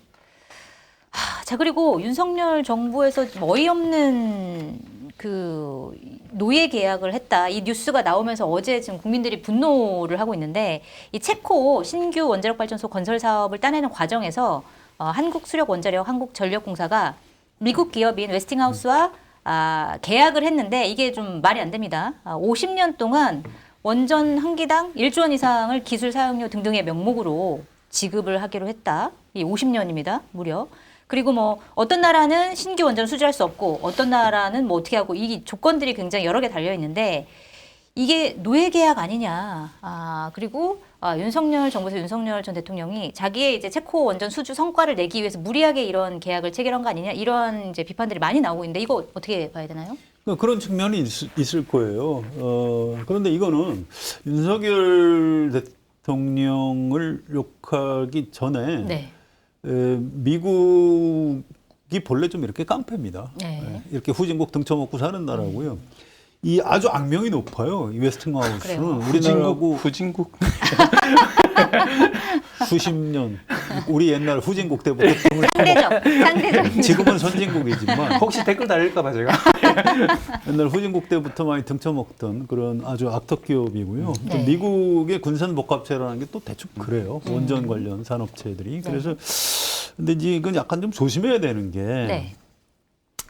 자, 그리고 윤석열 정부에서 좀 어이없는 그 노예 계약을 했다. 이 뉴스가 나오면서 어제 지금 국민들이 분노를 하고 있는데 이 챕코 신규 원자력 발전소 건설 사업을 따내는 과정에서 한국수력원자력, 한국전력공사가 미국 기업인 웨스팅하우스와 계약을 했는데 이게 좀 말이 안 됩니다. 50년 동안 원전 한 기당 1조 원 이상을 기술 사용료 등등의 명목으로 지급을 하기로 했다. 이 50년입니다. 무려. 그리고 뭐 어떤 나라는 신규 원전을 수주할 수 없고 어떤 나라는 뭐 어떻게 하고 이 조건들이 굉장히 여러 개 달려 있는데 이게 노예 계약 아니냐. 그리고 윤석열 정부에서 윤석열 전 대통령이 자기의 이제 체코 원전 수주 성과를 내기 위해서 무리하게 이런 계약을 체결한 거 아니냐. 이런 이제 비판들이 많이 나오고 있는데 이거 어떻게 봐야 되나요? 그런 측면이 있을 거예요. 그런데 이거는 윤석열 대통령을 욕하기 전에 네. 미국이 본래 좀 이렇게 깡패입니다. 네. 이렇게 후진국 등쳐먹고 사는 나라고요. 이 아주 악명이 높아요. 이 웨스팅하우스는 그래요. 우리나라하고 후진국. 수십 년 우리 옛날 후진국 때부터 상대적. 지금은 선진국이지만 혹시 댓글 달릴까 봐 제가. 옛날 후진국 때부터 많이 등쳐먹던 그런 아주 악덕 기업이고요. 또 네. 미국의 군산복합체라는 게 또 대충 그래요. 원전 관련 산업체들이. 그래서 근데 이제 이건 약간 좀 조심해야 되는 게 네.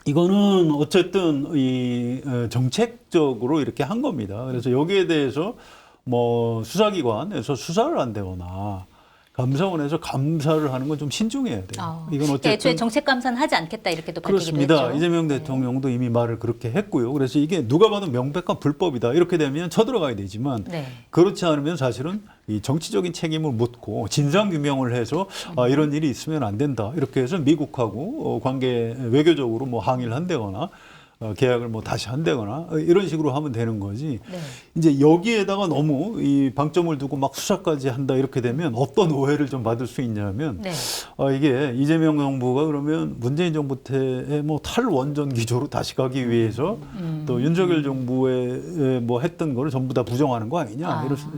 이거는 어쨌든 이 정책적으로 이렇게 한 겁니다. 그래서 여기에 대해서 뭐 수사기관에서 수사를 한다거나 감사원에서 감사를 하는 건 좀 신중해야 돼요. 이건 애초에 어쨌든 정책 감사는 하지 않겠다 이렇게 또 밝히기도 그렇습니다. 했죠. 이재명 대통령도 이미 말을 그렇게 했고요. 그래서 이게 누가 봐도 명백한 불법이다. 이렇게 되면 쳐들어가야 되지만 네. 그렇지 않으면 사실은 이 정치적인 책임을 묻고 진상 규명을 해서 이런 일이 있으면 안 된다. 이렇게 해서 미국하고 관계 외교적으로 뭐 항의를 한다거나 계약을 뭐 다시 한다거나 이런 식으로 하면 되는 거지. 네. 이제 여기에다가 너무 이 방점을 두고 막 수사까지 한다 이렇게 되면 어떤 오해를 좀 받을 수 있냐면 네. 이게 이재명 정부가 그러면 문재인 정부 때의 뭐 탈원전 기조로 다시 가기 위해서 또 윤석열 정부에 뭐 했던 거를 전부 다 부정하는 거 아니냐 이럴 수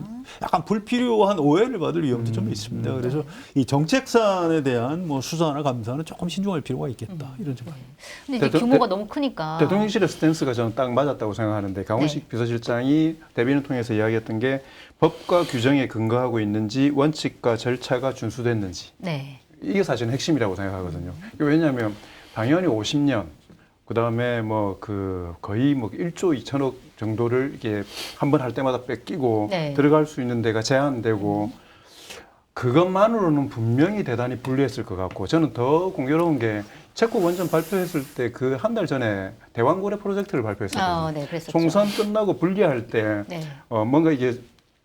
약간 불필요한 오해를 받을 위험도 좀 있습니다. 그래서 이 정책산에 대한 뭐 수사나 감사는 조금 신중할 필요가 있겠다 이런 생각입니다. 근데 이제 규모가 너무 크니까. 대통령실의 스탠스가 저는 딱 맞았다고 생각하는데 강훈식 비서실장이 대변인을 통해서 이야기했던 게 법과 규정에 근거하고 있는지 원칙과 절차가 준수됐는지 네. 이게 사실은 핵심이라고 생각하거든요. 왜냐하면 당연히 50년 그다음에 뭐 그 거의 뭐 1조 2천억 정도를 이게 한 번 할 때마다 뺏기고 네. 들어갈 수 있는 데가 제한되고 그것만으로는 분명히 대단히 불리했을 것 같고 저는 더 공교로운 게 체코 원전 발표했을 때 그 한 달 전에 대왕고래 프로젝트를 발표했었거든요. 네, 그랬었죠. 총선 끝나고 분리할 때 네. 뭔가 이게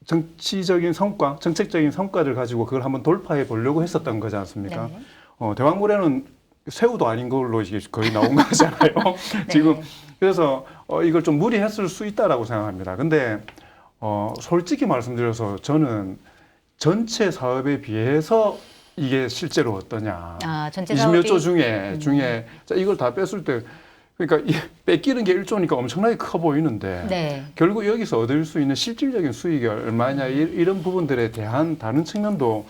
정치적인 성과, 정책적인 성과를 가지고 그걸 한번 돌파해 보려고 했었던 거지 않습니까? 네. 대왕고래는 새우도 아닌 걸로 이게 거의 나온 거잖아요. 네. 지금 그래서 이걸 좀 무리했을 수 있다라고 생각합니다. 근데 솔직히 말씀드려서 저는 전체 사업에 비해서 이게 실제로 어떠냐. 전체 20몇 조 사업이 중에 자, 이걸 다 뺐을 때 그러니까 뺏기는 게 1조니까 엄청나게 커 보이는데 네. 결국 여기서 얻을 수 있는 실질적인 수익이 얼마냐 이런 부분들에 대한 다른 측면도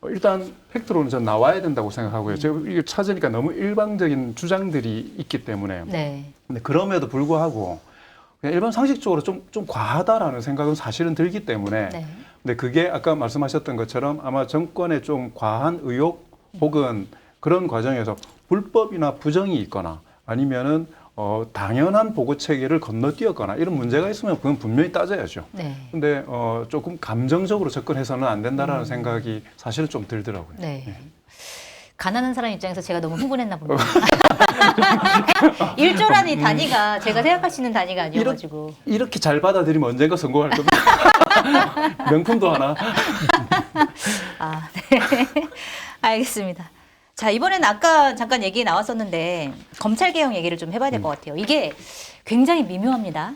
일단 팩트로는 전 나와야 된다고 생각하고요. 제가 이게 찾으니까 너무 일방적인 주장들이 있기 때문에. 네. 근데 그럼에도 불구하고 그냥 일반 상식적으로 좀 과하다라는 생각은 사실은 들기 때문에. 네. 근데 그게 아까 말씀하셨던 것처럼 아마 정권의 좀 과한 의혹 혹은 그런 과정에서 불법이나 부정이 있거나 아니면은 당연한 보고 체계를 건너뛰었거나 이런 문제가 있으면 그건 분명히 따져야죠. 네. 근데 조금 감정적으로 접근해서는 안 된다라는 생각이 사실은 좀 들더라고요. 네. 가난한 사람 입장에서 제가 너무 흥분했나 봅니다. 1조라는 이 단위가 제가 생각할 수 있는 단위가 아니어가지고. 이렇게 잘 받아들이면 언젠가 성공할 겁니다. 명품도 하나. 아, 네. 알겠습니다. 자, 이번엔 아까 잠깐 얘기 나왔었는데 검찰개혁 얘기를 좀 해봐야 될 것 같아요. 이게 굉장히 미묘합니다.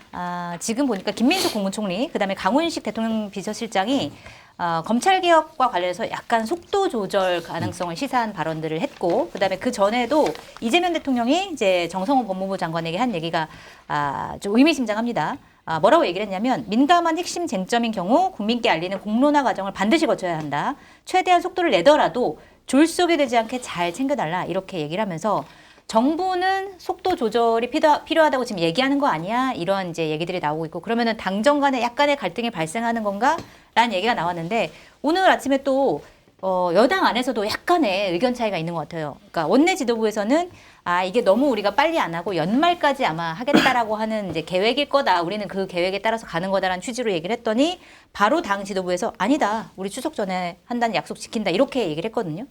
지금 보니까 김민수 국무총리, 그다음에 강훈식 대통령 비서실장이 검찰개혁과 관련해서 약간 속도 조절 가능성을 시사한 발언들을 했고, 그다음에 그 전에도 이재명 대통령이 이제 정성호 법무부 장관에게 한 얘기가 좀 의미심장합니다. 뭐라고 얘기를 했냐면 민감한 핵심 쟁점인 경우 국민께 알리는 공론화 과정을 반드시 거쳐야 한다. 최대한 속도를 내더라도 졸속이 되지 않게 잘 챙겨달라. 이렇게 얘기를 하면서 정부는 속도 조절이 필요하다고 지금 얘기하는 거 아니야? 이런 이제 얘기들이 나오고 있고, 그러면은 당정 간에 약간의 갈등이 발생하는 건가? 라는 얘기가 나왔는데, 오늘 아침에 또 여당 안에서도 약간의 의견 차이가 있는 것 같아요. 그러니까 원내 지도부에서는 이게 너무 우리가 빨리 안 하고 연말까지 아마 하겠다라고 하는 이제 계획일 거다. 우리는 그 계획에 따라서 가는 거다라는 취지로 얘기를 했더니 바로 당 지도부에서 아니다. 우리 추석 전에 한다는 약속 지킨다. 이렇게 얘기를 했거든요.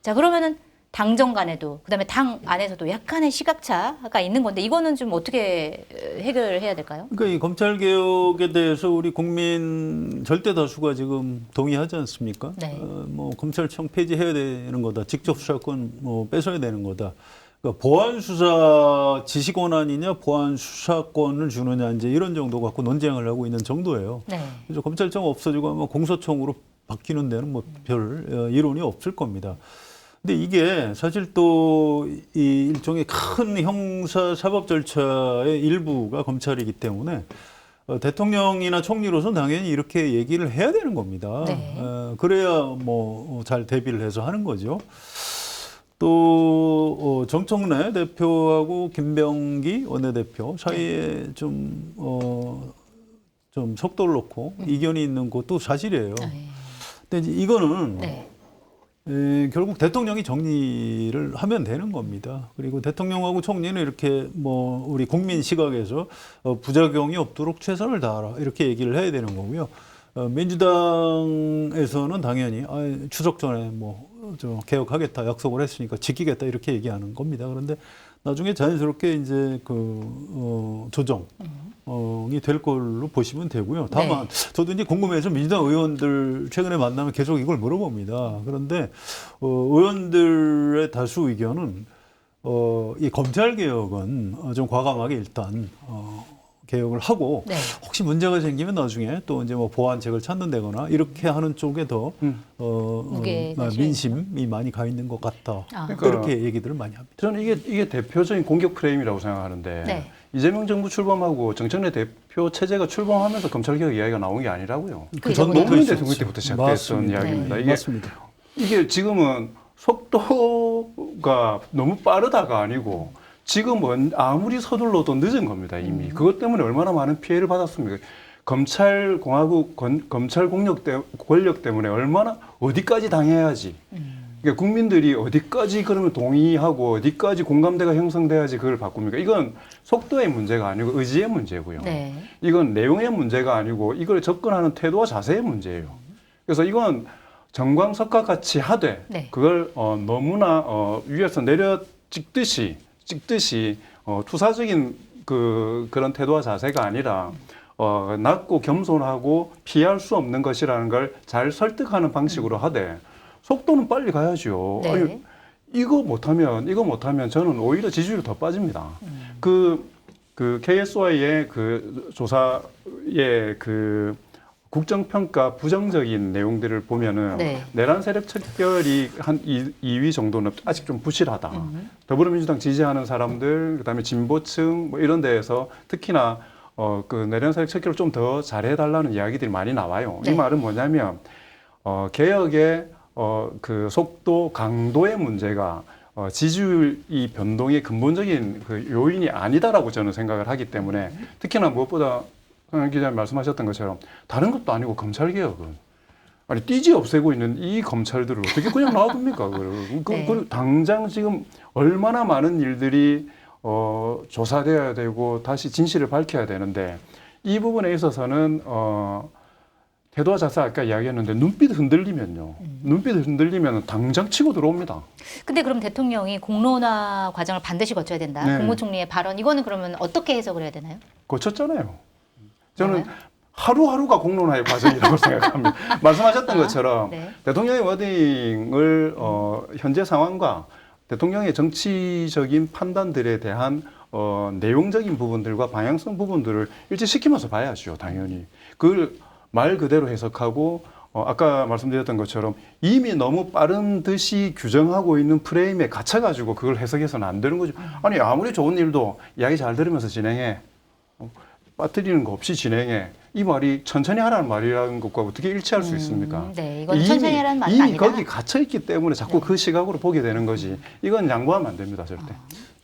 자, 그러면은 당정 간에도 그다음에 당 안에서도 약간의 시각차가 있는 건데 이거는 좀 어떻게 해결해야 될까요? 그러니까 이 검찰 개혁에 대해서 우리 국민 절대 다수가 지금 동의하지 않습니까? 네. 뭐 검찰청 폐지해야 되는 거다. 직접 수사권 뭐 뺏어야 되는 거다. 그러니까 보안 수사 지시 권한이냐 보안 수사권을 주느냐 이제 이런 정도 갖고 논쟁을 하고 있는 정도예요. 네. 그래서 검찰청 없어지고 아마 공소청으로 바뀌는 데는 뭐 별 이론이 없을 겁니다. 근데 이게 사실 또 이 일종의 큰 형사 사법 절차의 일부가 검찰이기 때문에 대통령이나 총리로서는 당연히 이렇게 얘기를 해야 되는 겁니다. 네. 그래야 뭐 잘 대비를 해서 하는 거죠. 또 정청래 대표하고 김병기 원내대표 사이에 좀 속도를 놓고 이견이 있는 것도 사실이에요. 네. 근데 이제 이거는 네. 결국 대통령이 정리를 하면 되는 겁니다. 그리고 대통령하고 총리는 이렇게 뭐 우리 국민 시각에서 부작용이 없도록 최선을 다하라 이렇게 얘기를 해야 되는 거고요. 민주당에서는 당연히 추석 전에 뭐 개혁하겠다 약속을 했으니까 지키겠다 이렇게 얘기하는 겁니다. 그런데 나중에 자연스럽게 이제 조정이 될 걸로 보시면 되고요. 다만 저도 이제 궁금해서 민주당 의원들 최근에 만나면 계속 이걸 물어봅니다. 그런데 의원들의 다수 의견은 이 검찰 개혁은 좀 과감하게 일단 개혁을 하고 네. 혹시 문제가 생기면 나중에 또 이제 뭐 보완책을 찾는다거나 이렇게 하는 쪽에 더 민심이 많이 가 있는 것 같다. 그러니까 그렇게 얘기들을 많이 합니다. 저는 이게 대표적인 공격 프레임이라고 생각하는데 네. 이재명 정부 출범하고 정청래 대표 체제가 출범하면서 검찰개혁 이야기가 나온 게 아니라고요. 그 전부터 노무현 있었죠. 대통령 때부터 시작됐던 이야기입니다. 네. 이게 맞습니다. 이게 지금은 속도가 너무 빠르다가 아니고 지금은 아무리 서둘러도 늦은 겁니다, 이미. 그것 때문에 얼마나 많은 피해를 받았습니까? 검찰 권력 때문에 얼마나 어디까지 당해야지. 그러니까 국민들이 어디까지 그러면 동의하고 어디까지 공감대가 형성돼야지 그걸 바꿉니까? 이건 속도의 문제가 아니고 의지의 문제고요. 네. 이건 내용의 문제가 아니고 이걸 접근하는 태도와 자세의 문제예요. 그래서 이건 정광석과 같이 하되 네. 그걸 너무나 위에서 내려 찍듯이 투사적인 그런 태도와 자세가 아니라 낮고 겸손하고 피할 수 없는 것이라는 걸 잘 설득하는 방식으로 하되 속도는 빨리 가야죠. 네. 아니, 이거 못하면 저는 오히려 지지율이 더 빠집니다. 그 KSY의 그 조사의 그 국정평가 부정적인 내용들을 보면은 네. 내란 세력 척결이 한 2위 정도는 아직 좀 부실하다. 더불어민주당 지지하는 사람들, 그다음에 진보층 뭐 이런 데에서 특히나 그 내란 세력 척결을 좀 더 잘해달라는 이야기들이 많이 나와요. 네. 이 말은 뭐냐면 개혁의 그 속도, 강도의 문제가 지지율 이 변동의 근본적인 그 요인이 아니다라고 저는 생각을 하기 때문에 특히나 무엇보다 성 기자님 말씀하셨던 것처럼 다른 것도 아니고 검찰 개혁은 아니 띠지 없애고 있는 이 검찰들을 어떻게 그냥 놔둡니까? 그 당장 지금 얼마나 많은 일들이 조사돼야 되고 다시 진실을 밝혀야 되는데 이 부분에 있어서는 태도와 자세 아까 이야기했는데 눈빛 흔들리면요. 눈빛 흔들리면 당장 치고 들어옵니다. 근데 그럼 대통령이 공론화 과정을 반드시 거쳐야 된다. 네. 국무총리의 발언 이거는 그러면 어떻게 해석을 해야 되나요? 거쳤잖아요. 저는 하루하루가 공론화의 과정이라고 생각합니다. 말씀하셨던 것처럼 네. 대통령의 워딩을 현재 상황과 대통령의 정치적인 판단들에 대한 내용적인 부분들과 방향성 부분들을 일치시키면서 봐야죠. 당연히. 그걸 말 그대로 해석하고 아까 말씀드렸던 것처럼 이미 너무 빠른 듯이 규정하고 있는 프레임에 갇혀가지고 그걸 해석해서는 안 되는 거죠. 아니 아무리 좋은 일도 이야기 잘 들으면서 진행해. 빠뜨리는 거 없이 진행해. 이 말이 천천히 하라는 말이라는 것과 어떻게 일치할 수 있습니까? 네, 이건 천천히 하라는 말이 이미 아니다. 거기 갇혀있기 때문에 자꾸 그 시각으로 보게 되는 거지. 이건 양보하면 안 됩니다, 절대.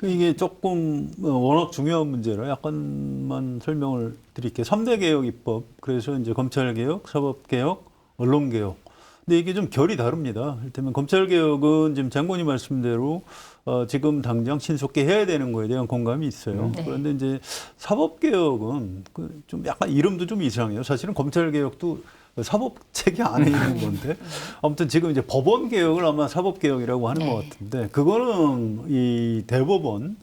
이게 조금 워낙 중요한 문제라 약간만 설명을 드릴게요. 3대 개혁 입법, 그래서 이제 검찰 개혁, 사법 개혁, 언론 개혁. 근데 이게 좀 결이 다릅니다. 이를테면 검찰 개혁은 지금 장관님 말씀대로 지금 당장 신속히 해야 되는 거에 대한 공감이 있어요. 네. 그런데 이제 사법 개혁은 좀 약간 이름도 좀 이상해요. 사실은 검찰 개혁도 사법체계 안에 있는 건데 아무튼 지금 이제 법원 개혁을 아마 사법 개혁이라고 하는 것 같은데 그거는 이 대법원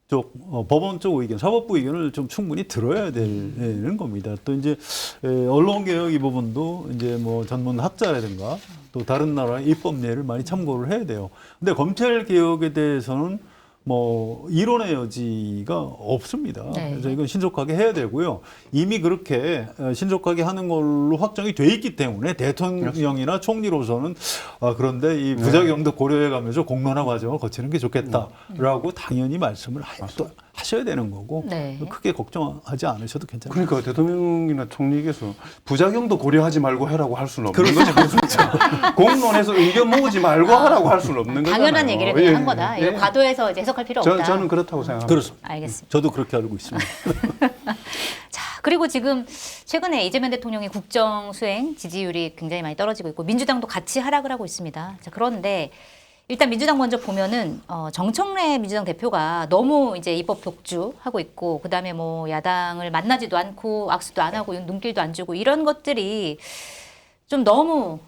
쪽 법원 쪽 의견, 사법부 의견을 좀 충분히 들어야 되는 겁니다. 또 이제 언론 개혁 이 부분도 이제 뭐 전문 학자라든가 또 다른 나라의 입법 예를 많이 참고를 해야 돼요. 근데 검찰 개혁에 대해서는 뭐 이론의 여지가 없습니다. 네. 그래서 이건 신속하게 해야 되고요. 이미 그렇게 신속하게 하는 걸로 확정이 돼 있기 때문에 대통령이나 총리로서는 그런데 이 부작용도 고려해 가면서 공론화 과정을 거치는 게 좋겠다라고 당연히 말씀을 또 하셔야 되는 거고 네. 크게 걱정하지 않으셔도 괜찮아요. 그러니까 대통령이나 총리께서 부작용도 고려하지 말고 해라고 할 수는 없는 거죠. 공론에서 의견 모으지 말고 하라고 할 수는 없는 거잖아요. 당연한 얘기를 그냥 예, 한 거다. 예. 이거 과도해서 이제 해석할 필요 없다. 저는 그렇다고 생각합니다. 그렇습니다. 알겠습니다. 저도 그렇게 알고 있습니다. 자, 그리고 지금 최근에 이재명 대통령이 국정 수행 지지율이 굉장히 많이 떨어지고 있고 민주당도 같이 하락을 하고 있습니다. 자, 그런데 일단 민주당 먼저 보면은 정청래 민주당 대표가 너무 이제 입법 독주하고 있고 그다음에 뭐 야당을 만나지도 않고 악수도 안 하고 눈길도 안 주고 이런 것들이 좀 너무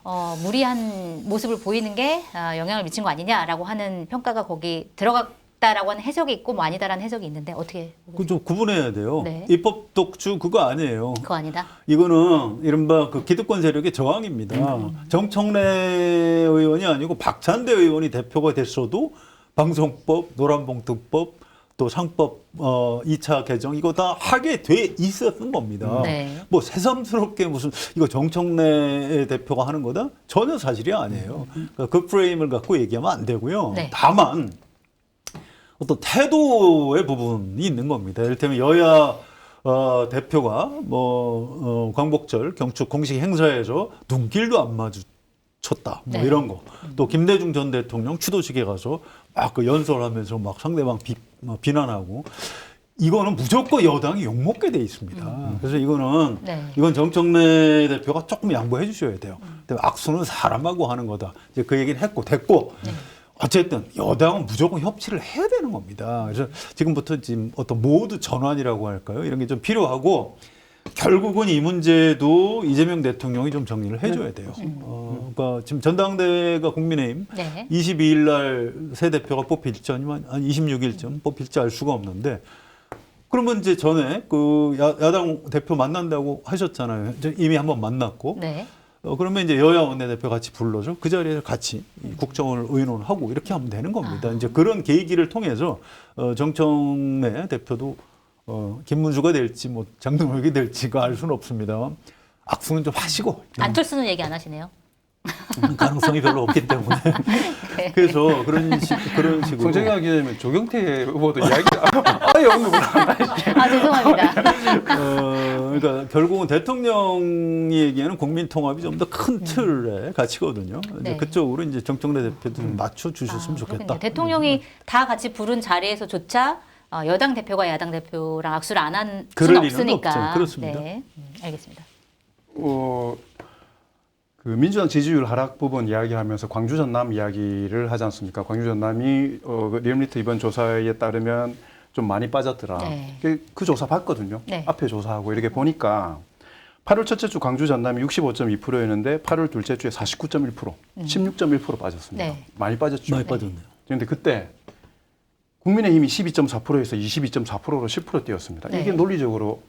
무리한 모습을 보이는 게 영향을 미친 거 아니냐라고 하는 평가가 거기 들어갔다라고 하는 해석이 있고 뭐 아니다라는 해석이 있는데 어떻게 그건 좀 구분해야 돼요. 네. 입법 독주 그거 아니에요. 그거 아니다? 이거는 이른바 그 기득권 세력의 저항입니다. 정청래 의원이 아니고 박찬대 의원이 대표가 됐어도 방송법, 노란봉투법, 또 상법 2차 개정 이거 다 하게 돼 있었던 겁니다. 네. 뭐 새삼스럽게 무슨 이거 정청래 대표가 하는 거다? 전혀 사실이 아니에요. 그러니까 그 프레임을 갖고 얘기하면 안 되고요. 네. 다만 어떤 태도의 부분이 있는 겁니다. 이를테면 여야 대표가 광복절 경축 공식 행사에서 눈길도 안 마주쳤다. 뭐 네. 이런 거. 또 김대중 전 대통령 추도식에 가서 막 그 연설하면서 막 상대방 비난하고 이거는 무조건 여당이 욕먹게 돼 있습니다. 그래서 이거는 네. 이건 정청래 대표가 조금 양보해 주셔야 돼요. 근데 악수는 사람하고 하는 거다. 이제 그 얘기는 했고 됐고. 어쨌든 여당은 무조건 협치를 해야 되는 겁니다. 그래서 지금부터 지금 어떤 모두 전환이라고 할까요? 이런 게 좀 필요하고 결국은 이 문제도 이재명 대통령이 좀 정리를 해줘야 돼요. 그러니까 지금 전당대회가 국민의힘 네. 22일 날 새 대표가 뽑힐지 아니면 한 26일쯤 뽑힐지 알 수가 없는데 그러면 이제 전에 그 야당 대표 만난다고 하셨잖아요. 이미 한번 만났고. 네. 그러면 이제 여야 원내대표 같이 불러서 그 자리에 같이 국정을 의논하고 이렇게 하면 되는 겁니다. 이제 그런 계기를 통해서 정청래 대표도 김문수가 될지 뭐 장동혁이 될지가 알 수는 없습니다. 악수는 좀 하시고 안철수는 얘기 안 하시네요. 가능성이 별로 없기 때문에 그래서 그런 식으로 정청래 기자님은 조경태 후보도 이야기 아예 언급을 안 하시죠. 죄송합니다. 그러니까 결국은 대통령이 얘기하는 국민 통합이 좀 더 큰 틀의 가치거든요. 이제 네. 그쪽으로 이제 정청래 대표도 좀 맞춰 주셨으면 좋겠다. 그렇군요. 대통령이 다 같이 부른 자리에서조차 여당 대표가 야당 대표랑 악수를 안 한 그럴 수는 리는 없으니까. 없죠. 그렇습니다. 네, 알겠습니다. 그 민주당 지지율 하락 부분 이야기하면서 광주 전남 이야기를 하지 않습니까? 광주 전남이 그 리얼미터 이번 조사에 따르면 좀 많이 빠졌더라. 네. 그 조사 봤거든요. 네. 앞에 조사하고 이렇게 보니까 8월 첫째 주 광주 전남이 65.2%였는데 8월 둘째 주에 49.1%, 16.1% 빠졌습니다. 네. 많이 빠졌죠. 많이 빠졌네요. 그런데 그때 국민의힘이 12.4%에서 22.4%로 10% 뛰었습니다. 네. 이게 논리적으로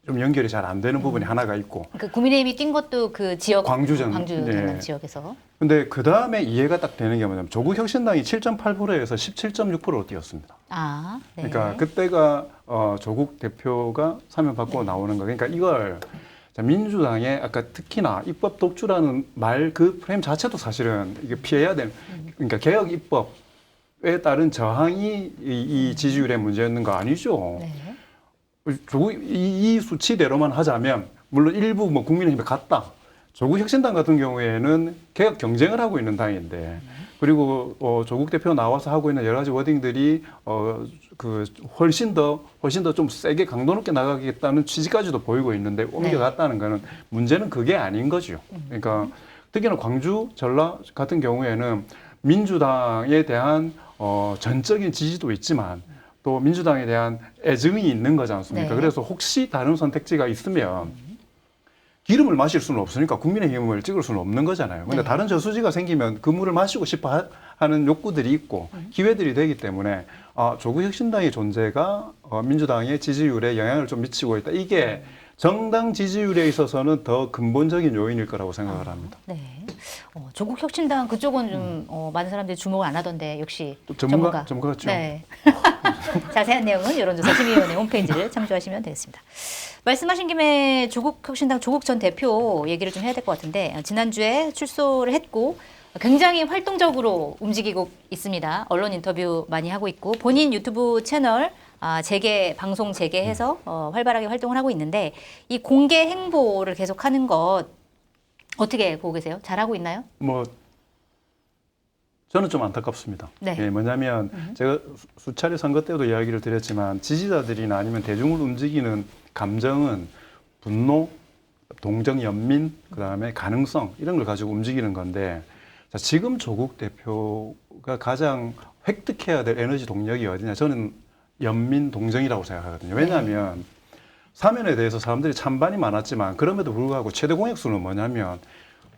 좀 연결이 잘 안 되는 부분이 하나가 있고. 그 국민의힘이 뛴 것도 그 지역 광주 전- 광주 네. 전남 지역에서. 근데 그 다음에 이해가 딱 되는 게 뭐냐면 조국 혁신당이 7.8%에서 17.6%로 뛰었습니다. 아, 네. 그러니까 그때가 조국 대표가 사면 받고 나오는 거. 그러니까 이걸 자, 민주당의 아까 특히나 입법 독주라는 말 그 프레임 자체도 사실은 이게 피해야 되는. 그러니까 개혁 입법에 따른 저항이 이 지지율의 문제였는 거 아니죠. 네. 조국 이 수치대로만 하자면 물론 일부 뭐 국민의힘에 갔다. 조국 혁신당 같은 경우에는 개혁 경쟁을 하고 있는 당인데 그리고 조국 대표 나와서 하고 있는 여러 가지 워딩들이 그 훨씬 더 좀 세게 강도 높게 나가겠다는 취지까지도 보이고 있는데 옮겨갔다는 거는 문제는 그게 아닌 거죠. 그러니까 특히나 광주 전라 같은 경우에는 민주당에 대한 전적인 지지도 있지만 또 민주당에 대한 애증이 있는 거지 않습니까? 네. 그래서 그래서 혹시 다른 선택지가 있으면 기름을 마실 수는 없으니까 국민의힘을 찍을 수는 없는 거잖아요. 근데 네. 다른 저수지가 생기면 그 물을 마시고 싶어 하는 욕구들이 있고 기회들이 되기 때문에 조국 혁신당의 존재가 민주당의 지지율에 영향을 좀 미치고 있다. 이게 정당 지지율에 있어서는 더 근본적인 요인일 거라고 생각을 합니다. 네. 조국 혁신당 그쪽은 좀 많은 사람들이 주목을 안 하던데 역시 또 전문가죠. 네. 자세한 내용은 여론조사 심의위원회 홈페이지를 참조하시면 되겠습니다. 말씀하신 김에 조국 혁신당 조국 전 대표 얘기를 좀 해야 될 것 같은데 지난주에 출소를 했고 굉장히 활동적으로 움직이고 있습니다. 언론 인터뷰 많이 하고 있고 본인 유튜브 채널 방송 재개해서 활발하게 활동을 하고 있는데 이 공개 행보를 계속하는 것 어떻게 보고 계세요? 잘하고 있나요? 뭐 저는 좀 안타깝습니다. 네. 예, 뭐냐면 제가 수차례 선거 때도 이야기를 드렸지만 지지자들이나 아니면 대중을 움직이는 감정은 분노, 동정, 연민, 그다음에 가능성 이런 걸 가지고 움직이는 건데 자, 지금 조국 대표가 가장 획득해야 될 에너지 동력이 어디냐? 저는 연민, 동정이라고 생각하거든요. 왜냐하면 사면에 대해서 사람들이 찬반이 많았지만 그럼에도 불구하고 최대 공약수는 뭐냐면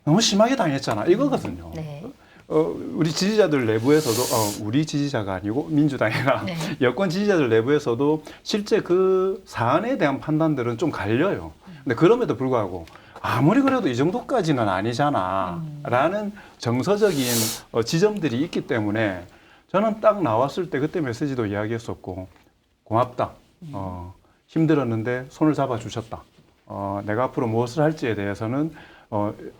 너무 심하게 당했잖아 이거거든요. 네. 우리 지지자들 내부에서도 우리 지지자가 아니고 민주당이나 네. 여권 지지자들 내부에서도 실제 그 사안에 대한 판단들은 좀 갈려요. 근데 그럼에도 불구하고 아무리 그래도 이 정도까지는 아니잖아라는 정서적인 지점들이 있기 때문에 저는 딱 나왔을 때 그때 메시지도 이야기했었고 고맙다. 힘들었는데 손을 잡아주셨다. 내가 앞으로 무엇을 할지에 대해서는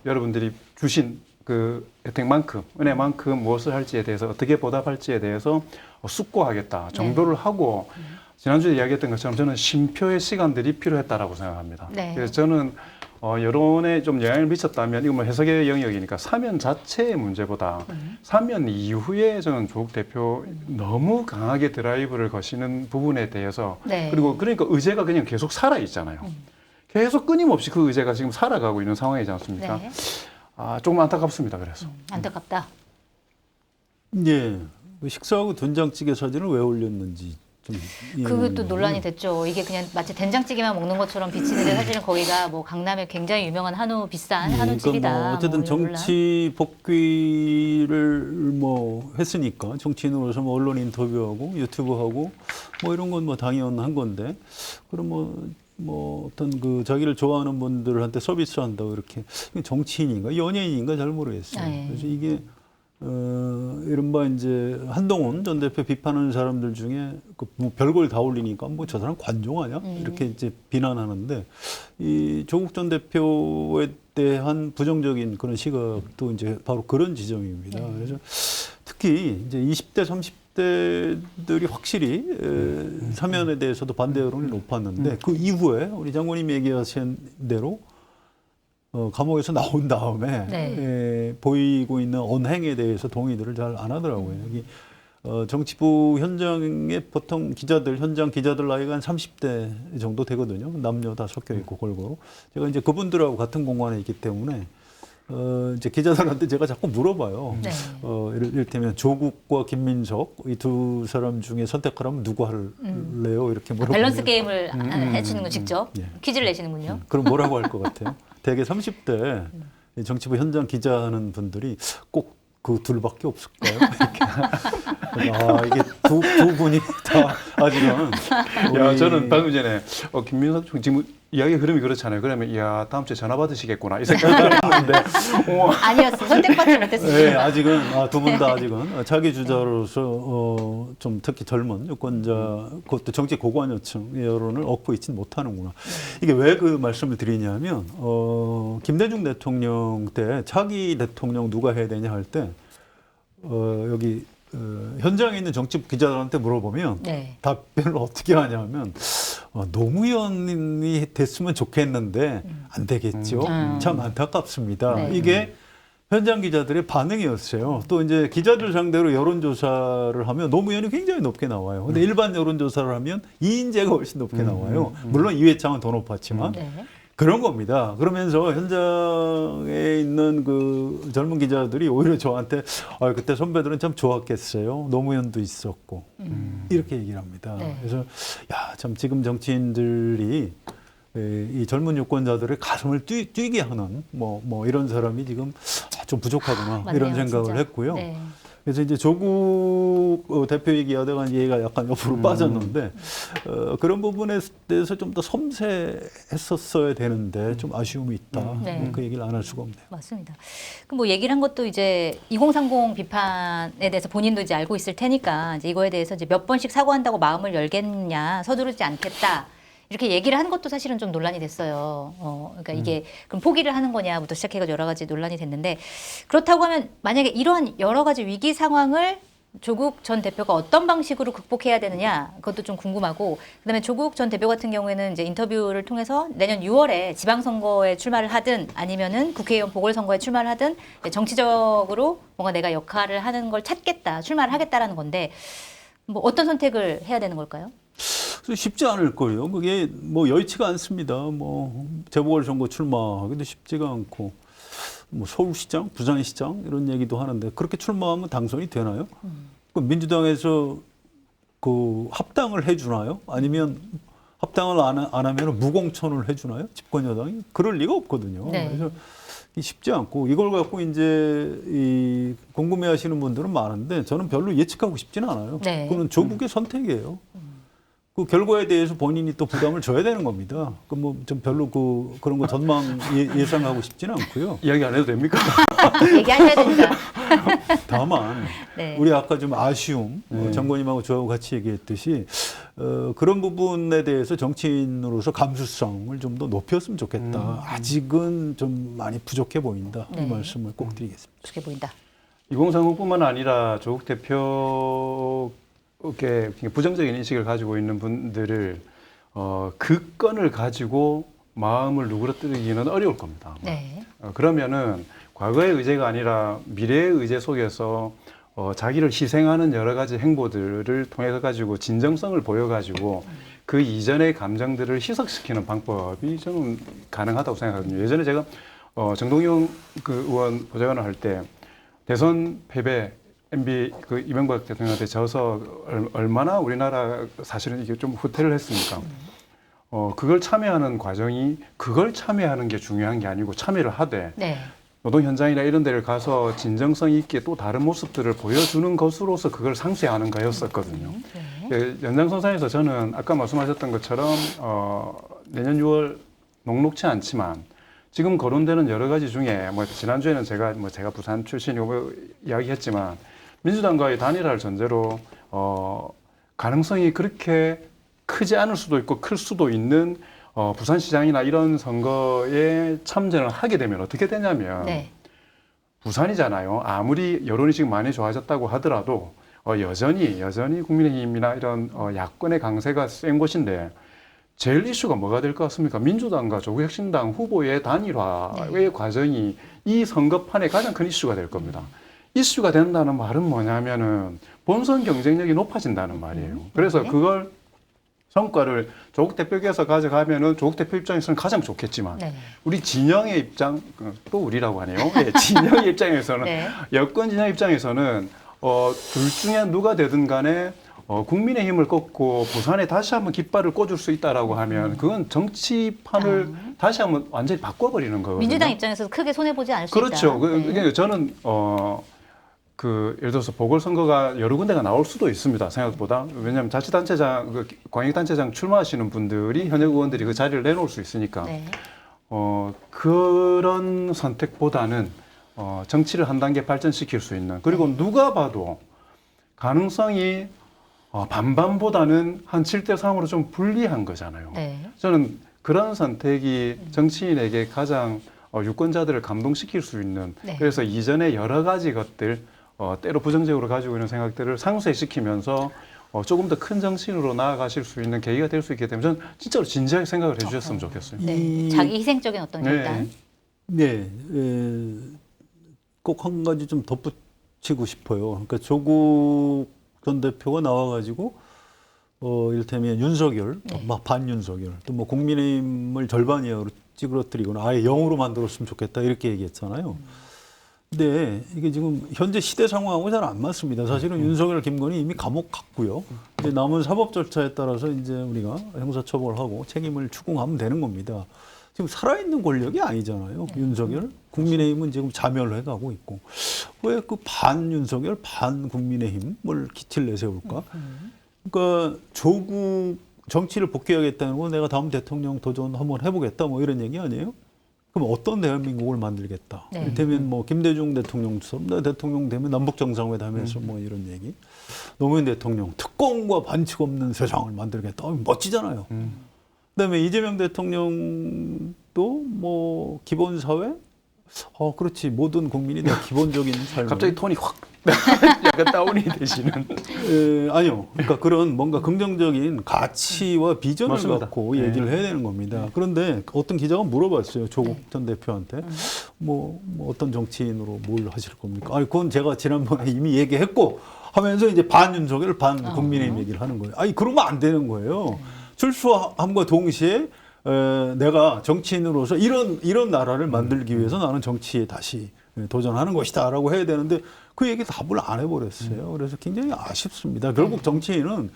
여러분들이 주신 그 혜택만큼, 은혜만큼 무엇을 할지에 대해서 어떻게 보답할지에 대해서 숙고하겠다 정도를 하고 지난주에 이야기했던 것처럼 저는 쉼표의 시간들이 필요했다라고 생각합니다. 네. 그래서 저는 여론에 좀 영향을 미쳤다면 이건 뭐 해석의 영역이니까 사면 자체의 문제보다 사면 이후에 저는 조국 대표 너무 강하게 드라이브를 거시는 부분에 대해서 네. 그리고 그러니까 의제가 그냥 계속 살아 있잖아요. 계속 끊임없이 그 의제가 지금 살아가고 있는 상황이지 않습니까? 네. 조금 안타깝습니다. 그래서. 안타깝다. 예. 그 식사하고 된장찌개 사진을 왜 올렸는지 좀 그것도 논란이 됐죠. 이게 그냥 마치 된장찌개만 먹는 것처럼 비치는데 사실은 거기가 뭐 강남에 굉장히 유명한 한우 비싼 한우집이다. 그러니까 뭐 어쨌든 뭐 이런 논란. 정치 복귀를 뭐 했으니까 정치인으로서 뭐 언론 인터뷰하고 유튜브하고 뭐 이런 건 뭐 당연한 건데 그럼 뭐 어떤 그 자기를 좋아하는 분들한테 서비스한다고 이렇게 정치인인가 연예인인가 잘 모르겠어요. 네. 그래서 이게 이른바 이제 한동훈 전 대표 비판하는 사람들 중에 뭐 별걸 다 올리니까 뭐 저 사람 관종 아니야? 이렇게 이제 비난하는데 이 조국 전 대표에 대한 부정적인 그런 시각도 이제 바로 그런 지점입니다. 그래서 특히 이제 20대, 30대들이 확실히 사면에 대해서도 반대 여론이 높았는데 그 이후에 우리 장관님이 얘기하신 대로 감옥에서 나온 다음에 네. 보이고 있는 언행에 대해서 동의들을 잘 안 하더라고요. 여기 정치부 현장에 보통 기자들, 현장 기자들 나이가 한 30대 정도 되거든요. 남녀 다 섞여 있고 골고루. 제가 이제 그분들하고 같은 공간에 있기 때문에 이제 기자들한테 제가 자꾸 물어봐요. 네. 이를테면 조국과 김민석 이 두 사람 중에 선택하라면 누구 할래요? 이렇게 물어보면 밸런스 게임을 해주는군 직접 예. 퀴즈를 내시는군요. 그럼 뭐라고 할 것 같아요? 대개 30대 정치부 현장 기자하는 분들이 꼭 그 둘밖에 없을까요? 이렇게. 이게 두 분이 다 아직은. 야, 저는 방금 전에 김민석 총 지금 이야기 흐름이 그렇잖아요. 그러면 야 다음 주에 전화 받으시겠구나 이 생각을 했는데 아니었어. 선택받지 못했습니다. 네, 아직은 두 분 다 아직은 자기 주자로서 좀 특히 젊은 유권자 그것도 정치 고관여층 여론을 얻고 있지는 못하는구나. 이게 왜 그 말씀을 드리냐면 김대중 대통령 때 차기 대통령 누가 해야 되냐 할 때 여기 현장에 있는 정치 기자들한테 물어보면 네. 답변을 어떻게 하냐면 노무현이 됐으면 좋겠는데 안 되겠죠. 참 안타깝습니다. 네. 이게 현장 기자들의 반응이었어요. 또 이제 기자들 상대로 여론조사를 하면 노무현이 굉장히 높게 나와요. 근데 일반 여론조사를 하면 이인재가 훨씬 높게 나와요. 물론 이회창은 더 높았지만. 네. 그런 겁니다. 그러면서 현장에 있는 그 젊은 기자들이 오히려 저한테 그때 선배들은 참 좋았겠어요. 노무현도 있었고 이렇게 얘기를 합니다. 네. 그래서 참 지금 정치인들이 이 젊은 유권자들의 가슴을 뛰게 하는 뭐 이런 사람이 지금 좀 부족하구나 맞네요, 이런 생각을 진짜. 했고요. 네. 그래서 이제 조국 대표 얘기하다가 얘가 약간 옆으로 빠졌는데 그런 부분에 대해서 좀 더 섬세했었어야 되는데 좀 아쉬움이 있다. 네. 그 얘기를 안 할 수가 없네요. 맞습니다. 그럼 뭐 얘기를 한 것도 이제 2030 비판에 대해서 본인도 이제 알고 있을 테니까 이제 이거에 대해서 이제 몇 번씩 사과한다고 마음을 열겠냐, 서두르지 않겠다. 이렇게 얘기를 하는 것도 사실은 좀 논란이 됐어요. 그러니까 이게 그럼 포기를 하는 거냐부터 시작해서 여러 가지 논란이 됐는데 그렇다고 하면 만약에 이러한 여러 가지 위기 상황을 조국 전 대표가 어떤 방식으로 극복해야 되느냐 그것도 좀 궁금하고 그다음에 조국 전 대표 같은 경우에는 이제 인터뷰를 통해서 내년 6월에 지방선거에 출마를 하든 아니면은 국회의원 보궐선거에 출마를 하든 정치적으로 뭔가 내가 역할을 하는 걸 찾겠다, 출마를 하겠다라는 건데 뭐 어떤 선택을 해야 되는 걸까요? 쉽지 않을 거예요. 그게 뭐 여의치가 않습니다. 뭐 재보궐선거 출마하기도 쉽지가 않고 뭐 서울시장, 부산시장 이런 얘기도 하는데 그렇게 출마하면 당선이 되나요? 그럼 민주당에서 그 합당을 해주나요? 아니면 합당을 안 하면 무공천을 해주나요? 집권 여당이 그럴 리가 없거든요. 네. 그래서 쉽지 않고 이걸 갖고 이제 이 궁금해하시는 분들은 많은데 저는 별로 예측하고 싶지는 않아요. 네. 그건 조국의 선택이에요. 그 결과에 대해서 본인이 또 부담을 져야 되는 겁니다. 그 뭐 좀 별로 그런 거 전망 예상하고 싶지는 않고요. 이야기 안 해도 됩니까? 얘기하셔야 됩니다. 다만 네. 우리 아까 좀 아쉬움 장관님하고 저하고 같이 얘기했듯이 그런 부분에 대해서 정치인으로서 감수성을 좀 더 높였으면 좋겠다. 아직은 좀 많이 부족해 보인다. 네. 이 말씀을 꼭 드리겠습니다. 어떻게 보인다. 2030뿐만 아니라 조국 대표께 부정적인 인식을 가지고 있는 분들을 그 건을 가지고 마음을 누그러뜨리기는 어려울 겁니다. 네. 그러면은 과거의 의제가 아니라 미래의 의제 속에서 자기를 희생하는 여러 가지 행보들을 통해서 가지고 진정성을 보여가지고 그 이전의 감정들을 희석시키는 방법이 저는 가능하다고 생각하거든요. 예전에 제가 정동영 그 의원 보좌관을 할 때 대선 패배 MB 그 이명박 대통령한테 져서 얼마나 우리나라 사실은 이게 좀 후퇴를 했습니까? 그걸 참여하는 과정이 그걸 참여하는 게 중요한 게 아니고 참여를 하되 네. 노동 현장이나 이런 데를 가서 진정성 있게 또 다른 모습들을 보여주는 것으로서 그걸 상쇄하는 거였었거든요. 네. 연장선상에서 저는 아까 말씀하셨던 것처럼 내년 6월 녹록치 않지만 지금 거론되는 여러 가지 중에 뭐 지난주에는 제가 부산 출신이고 이야기했지만 민주당과의 단일화를 전제로 가능성이 그렇게 크지 않을 수도 있고 클 수도 있는 부산시장이나 이런 선거에 참전을 하게 되면 어떻게 되냐면 네. 부산이잖아요. 아무리 여론이 지금 많이 좋아졌다고 하더라도 여전히 국민의힘이나 이런 야권의 강세가 센 곳인데 제일 이슈가 뭐가 될 것 같습니까? 민주당과 조국혁신당 후보의 단일화의 과정이 이 선거판의 가장 큰 이슈가 될 겁니다. 이슈가 된다는 말은 뭐냐면은 본선 경쟁력이 높아진다는 말이에요. 그래서 그걸 성과를 조국 대표께서 가져가면은 조국 대표 입장에서는 가장 좋겠지만 네. 우리 진영의 입장 또 우리라고 하네요. 네, 진영의 입장에서는 네. 여권 진영 입장에서는 둘 중에 누가 되든 간에 국민의힘을 꺾고 부산에 다시 한번 깃발을 꽂을 수 있다라고 하면 그건 정치판을 다시 한번 완전히 바꿔버리는 거거든요. 민주당 입장에서도 크게 손해 보지 않을 수 그렇죠. 있다. 네. 그러니까 저는 예를 들어서 보궐선거가 여러 군데가 나올 수도 있습니다. 생각보다. 왜냐하면 자치단체장, 광역단체장 출마하시는 분들이 현역 의원들이 그 자리를 내놓을 수 있으니까. 네. 그런 선택보다는 정치를 한 단계 발전시킬 수 있는. 그리고 누가 봐도 가능성이 반반보다는 한 7대3으로 좀 불리한 거잖아요. 네. 저는 그런 선택이 정치인에게 가장 유권자들을 감동시킬 수 있는 네. 그래서 이전에 여러 가지 것들 때로 부정적으로 가지고 있는 생각들을 상쇄시키면서 조금 더 큰 정치인으로 나아가실 수 있는 계기가 될 수 있기 때문에 저는 진짜로 진지하게 생각을 해주셨으면 좋겠어요. 네. 자기 희생적인 어떤 결단. 네, 꼭 한 가지 좀 덧붙이고 싶어요. 그러니까 조국 전 대표가 나와가지고 이를테면 윤석열, 막 반윤석열, 또 뭐 국민의힘을 절반 이하로 찌그러뜨리거나 아예 0으로 만들었으면 좋겠다 이렇게 얘기했잖아요. 근데 이게 지금 현재 시대 상황하고 잘 안 맞습니다. 사실은 윤석열, 김건희 이미 감옥 갔고요. 이제 남은 사법 절차에 따라서 이제 우리가 형사처벌하고 책임을 추궁하면 되는 겁니다. 지금 살아있는 권력이 아니잖아요. 윤석열, 국민의힘은 지금 자멸해가고 있고 왜 그 반윤석열, 반국민의힘을 기틀 내세울까? 그러니까 조국 정치를 복귀하겠다는 건 내가 다음 대통령 도전 한번 해보겠다 뭐 이런 얘기 아니에요? 그럼 어떤 대한민국을 만들겠다? 네. 이를테면 뭐 김대중 대통령처럼 나 대통령 되면 남북 정상회담에서 뭐 이런 얘기, 노무현 대통령 특권과 반칙 없는 세상을 만들겠다. 멋지잖아요. 그다음에 이재명 대통령도 뭐 기본 사회, 그렇지 모든 국민이 다 기본적인 삶을 갑자기 톤이 확 약간 다운이 되시는. 아니요. 그러니까 그런 뭔가 긍정적인 가치와 비전을 맞습니다. 갖고 얘기를 해야 되는 겁니다. 그런데 어떤 기자가 물어봤어요. 조국 전 대표한테. 뭐 어떤 정치인으로 뭘 하실 겁니까? 아니, 그건 제가 지난번에 이미 얘기했고 하면서 이제 반윤석열, 반국민의힘 얘기를 하는 거예요. 아니, 그러면 안 되는 거예요. 출소함과 동시에 내가 정치인으로서 이런 나라를 만들기 위해서 나는 정치에 다시 도전하는 것이다라고 해야 되는데 그 얘기 답을 안 해버렸어요. 그래서 굉장히 아쉽습니다. 결국 정치인은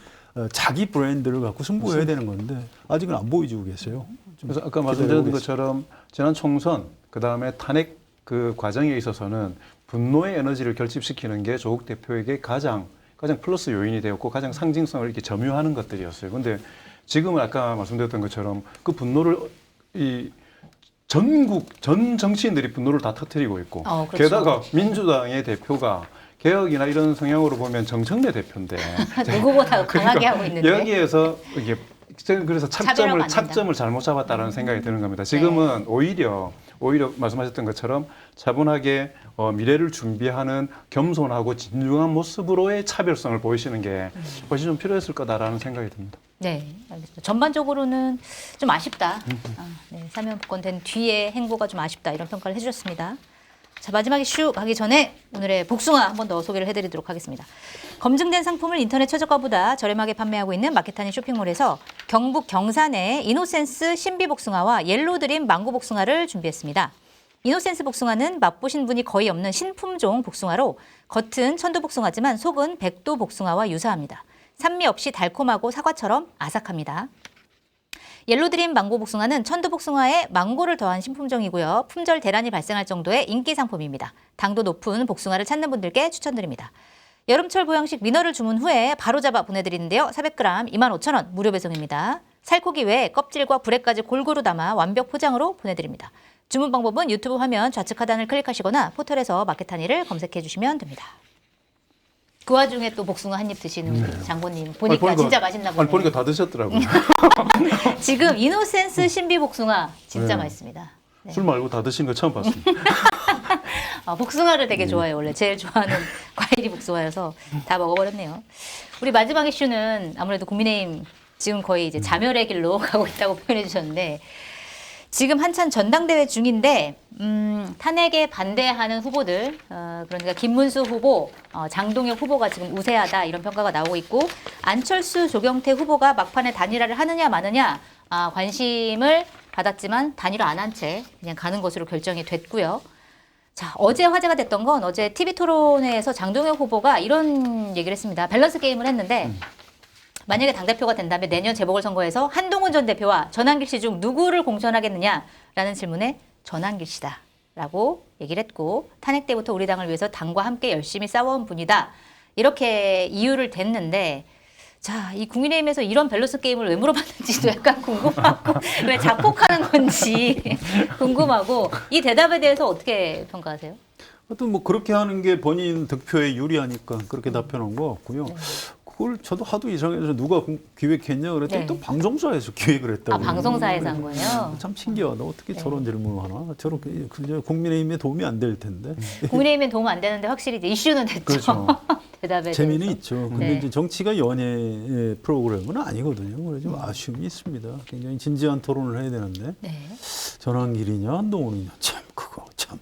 자기 브랜드를 갖고 승부해야 되는 건데 아직은 안 보여주고 계세요. 그래서 아까 말씀드린 것처럼 지난 총선 그다음에 탄핵 그 과정에 있어서는 분노의 에너지를 결집시키는 게 조국 대표에게 가장 플러스 요인이 되었고 가장 상징성을 이렇게 점유하는 것들이었어요. 근데 지금은 아까 말씀드렸던 것처럼 그 분노를 전국 전 정치인들이 분노를 다 터뜨리고 있고 그렇죠. 게다가 민주당의 대표가 개혁이나 이런 성향으로 보면 정청래 대표인데 누구보다 강하게 하고 있는데 여기에서 이게 그래서 차별화가 안 착점을 잘못 잡았다라는 생각이 드는 겁니다. 지금은 오히려 말씀하셨던 것처럼 차분하게 미래를 준비하는 겸손하고 진중한 모습으로의 차별성을 보이시는 게 훨씬 좀 필요했을 거다라는 생각이 듭니다. 네, 알겠습니다. 전반적으로는 좀 아쉽다. 네, 사면 복권된 뒤에 행보가 좀 아쉽다. 이런 평가를 해주셨습니다. 자, 마지막에 슈 가기 전에 오늘의 복숭아 한 번 더 소개를 해드리도록 하겠습니다. 검증된 상품을 인터넷 최저가보다 저렴하게 판매하고 있는 마켓타니 쇼핑몰에서 경북 경산의 이노센스 신비 복숭아와 옐로드림 망고 복숭아를 준비했습니다. 이노센스 복숭아는 맛보신 분이 거의 없는 신품종 복숭아로 겉은 천도 복숭아지만 속은 백도 복숭아와 유사합니다. 산미 없이 달콤하고 사과처럼 아삭합니다. 옐로드림 망고 복숭아는 천도 복숭아에 망고를 더한 신품종이고요. 품절 대란이 발생할 정도의 인기 상품입니다. 당도 높은 복숭아를 찾는 분들께 추천드립니다. 여름철 보양식 미너를 주문 후에 바로 잡아 보내드리는데요. 400g 25,000원 무료 배송입니다. 살코기 외에 껍질과 불에까지 골고루 담아 완벽 포장으로 보내드립니다. 주문 방법은 유튜브 화면 좌측 하단을 클릭하시거나 포털에서 마켓하니를 검색해 주시면 됩니다. 그 와중에 또 복숭아 한 입 드시는 우리 장군님 보니까 진짜 맛있나 보네요. 보니까 다 드셨더라고요. 지금 이노센스 신비 복숭아 진짜 맛있습니다. 네. 술 말고 다 드시는 거 처음 봤습니다. 복숭아를 되게 좋아해요. 원래 제일 좋아하는 과일이 복숭아여서 다 먹어버렸네요. 우리 마지막 이슈는 아무래도 국민의힘 지금 거의 이제 자멸의 길로 가고 있다고 표현해 주셨는데 지금 한참 전당대회 중인데 탄핵에 반대하는 후보들 그러니까 김문수 후보, 장동혁 후보가 지금 우세하다 이런 평가가 나오고 있고 안철수, 조경태 후보가 막판에 단일화를 하느냐 마느냐 관심을 받았지만 단일화 안 한 채 그냥 가는 것으로 결정이 됐고요. 자, 어제 화제가 됐던 건 어제 TV토론회에서 장동혁 후보가 이런 얘기를 했습니다. 밸런스 게임을 했는데 만약에 당대표가 된다면 내년 재보궐선거에서 한동훈 전 대표와 전한길 씨 중 누구를 공천하겠느냐라는 질문에 전한길 씨다라고 얘기를 했고 탄핵 때부터 우리 당을 위해서 당과 함께 열심히 싸워온 분이다. 이렇게 이유를 댔는데 자, 이 국민의힘에서 이런 밸런스 게임을 왜 물어봤는지도 약간 궁금하고 왜 자폭하는 건지 궁금하고 이 대답에 대해서 어떻게 평가하세요? 하여튼 뭐 그렇게 하는 게 본인 득표에 유리하니까 그렇게 답변한 것 같고요. 네. 그걸 저도 하도 이상해서 누가 기획했냐 그랬더니 네. 또 방송사에서 기획을 했다고. 방송사에서 한 거예요? 참 신기하다. 어떻게 저런 질문을 하나? 저렇게 국민의힘에 도움이 안 될 텐데. 국민의힘에 도움 안 되는데 확실히 이제 이슈는 됐죠. 그렇죠. 대답에 재미는 대해서. 있죠. 근데 네. 이제 정치가 연예 프로그램은 아니거든요. 그래서 좀 아쉬움이 있습니다. 굉장히 진지한 토론을 해야 되는데 네. 전환길이냐 한동훈이냐 참 그거 참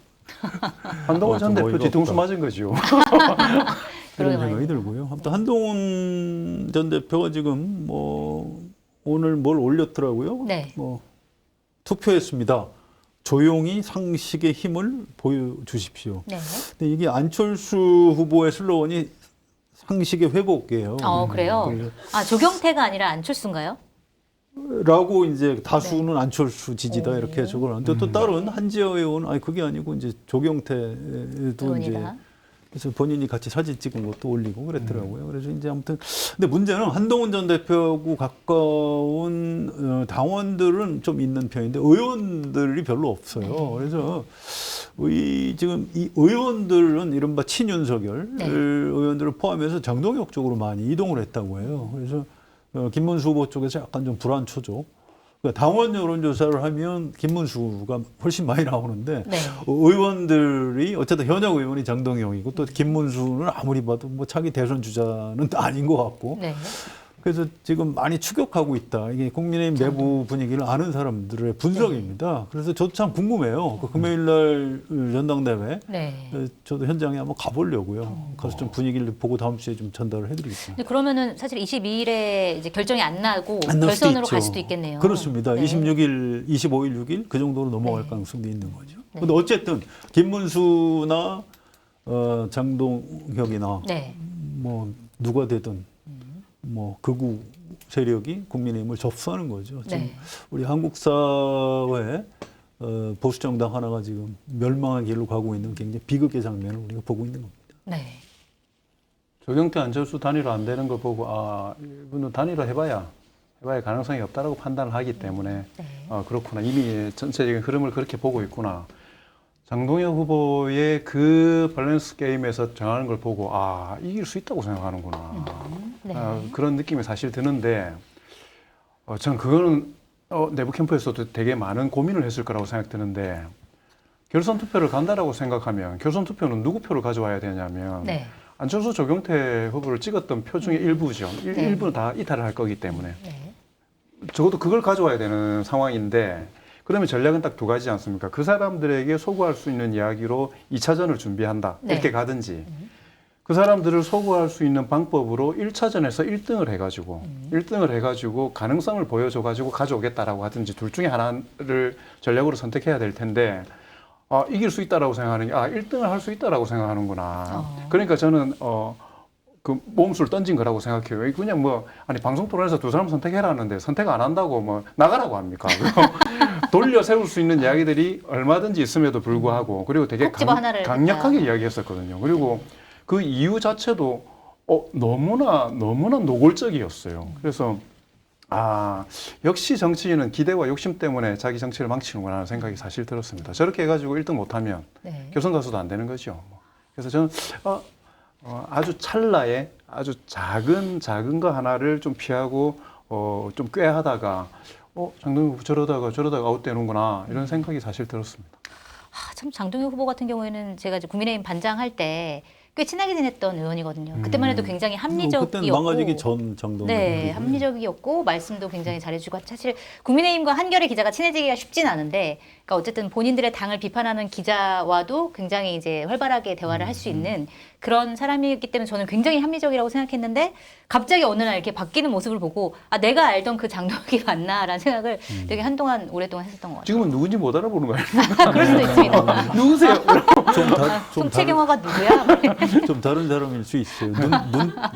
한동훈 전 좀 대표 어이가 뒤통수 없다. 맞은 거죠. 그런 그러게 생각이 말이에요. 들고요. 아무튼 한동훈 전 대표가 지금 뭐 오늘 뭘 올렸더라고요. 네. 뭐 투표했습니다. 조용히 상식의 힘을 보여주십시오. 네. 근데 이게 안철수 후보의 슬로건이 상식의 회복이에요. 그래요? 아, 조경태가 아니라 안철수인가요? 라고 이제 다수는 안철수 지지다 오. 이렇게 적어놨는데 또 다른 한지아 의원은 아니 그게 아니고 이제 조경태도 이제 의원이다. 그래서 본인이 같이 사진 찍은 것도 올리고 그랬더라고요. 그래서 이제 아무튼 근데 문제는 한동훈 전 대표하고 가까운 당원들은 좀 있는 편인데 의원들이 별로 없어요. 그래서 지금 이 의원들은 이른바 친윤석열 네. 의원들을 포함해서 장동혁 쪽으로 많이 이동을 했다고 해요. 그래서 김문수 후보 쪽에서 약간 좀 불안초죠. 그러니까 당원 여론조사를 하면 김문수가 훨씬 많이 나오는데 네. 의원들이 어쨌든 현역 의원이 장동영이고 또 김문수는 아무리 봐도 뭐 차기 대선 주자는 아닌 것 같고 네. 그래서 지금 많이 추격하고 있다. 이게 국민의힘 내부 분위기를 아는 사람들의 분석입니다. 그래서 저도 참 궁금해요. 그 금요일 날 전당대회 네. 저도 현장에 한번 가보려고요. 가서 좀 분위기를 보고 다음 주에 좀 전달을 해드리겠습니다. 근데 그러면은 사실 22일에 이제 결정이 안 나고 안 나올 수도 결선으로 있죠. 갈 수도 있겠네요. 그렇습니다. 네. 26일, 25일, 6일 그 정도로 넘어갈 네. 가능성도 있는 거죠. 네. 근데 어쨌든 김문수나 장동혁이나 네. 뭐 누가 되든 뭐 극우 세력이 국민의힘을 접수하는 거죠. 지금 네. 우리 한국 사회 보수 정당 하나가 지금 멸망의 길로 가고 있는 굉장히 비극의 장면을 우리가 보고 있는 겁니다. 네. 조경태 안철수 단일화 안 되는 거 보고 이분은 단일화 해봐야 가능성이 없다라고 판단을 하기 때문에 네. 그렇구나. 이미 전체적인 흐름을 그렇게 보고 있구나. 장동혁 후보의 그 밸런스 게임에서 정하는 걸 보고 이길 수 있다고 생각하는구나. 네. 그런 느낌이 사실 드는데 전 그거는 내부 캠프에서도 되게 많은 고민을 했을 거라고 생각드는데 결선 투표를 간다라고 생각하면 결선 투표는 누구 표를 가져와야 되냐면 네. 안철수 조경태 후보를 찍었던 표 중에 일부죠. 네. 일부는 다 이탈을 할 거기 때문에 네. 적어도 그걸 가져와야 되는 상황인데 그러면 전략은 딱 두 가지 않습니까? 그 사람들에게 소구할 수 있는 이야기로 2차전을 준비한다. 네. 이렇게 가든지 그 사람들을 소구할 수 있는 방법으로 1차전에서 1등을 해가지고 1등을 해가지고 가능성을 보여줘가지고 가져오겠다라고 하든지 둘 중에 하나를 전략으로 선택해야 될 텐데 이길 수 있다라고 생각하는 게 1등을 할 수 있다라고 생각하는구나. 그러니까 저는 그 몸수를 던진 거라고 생각해요. 그냥 방송 토론에서 두 사람 선택해라는데 선택 안 한다고 나가라고 합니까? 돌려 세울 수 있는 이야기들이 얼마든지 있음에도 불구하고 그리고 되게 콕 집어 하나를 강력하게 이야기했었거든요. 그리고 그 이유 자체도 너무나 노골적이었어요. 그래서 역시 정치인은 기대와 욕심 때문에 자기 정치를 망치는구나 하는 생각이 사실 들었습니다. 저렇게 해가지고 1등 못하면 네. 결선 가서도 안 되는 거죠. 그래서 저는 아주 찰나에 아주 작은 거 하나를 좀 피하고 좀 꾀하다가 장동혁 저러다가 아웃되는구나 이런 생각이 사실 들었습니다. 참 장동혁 후보 같은 경우에는 제가 이제 국민의힘 반장할 때 꽤 친하게 지냈던 의원이거든요. 그때만 해도 굉장히 합리적이었고. 그때는 망가지기 전 정도. 네, 합리적이었고 말씀도 굉장히 잘해주고 사실 국민의힘과 한겨레 기자가 친해지기가 쉽진 않은데, 그러니까 어쨌든 본인들의 당을 비판하는 기자와도 굉장히 이제 활발하게 대화를 할 수 있는 그런 사람이기 때문에 저는 굉장히 합리적이라고 생각했는데 갑자기 어느 날 이렇게 바뀌는 모습을 보고 아 내가 알던 그 장동혁이 맞나라는 생각을 되게 한동안 오랫동안 했었던 것 같아요. 지금은 누군지 못 알아보는 거 아닙니까? 그럴 수도 있습니다. 누구세요? 송채경화가 누구야? 좀 다른 사람일 수 있어요.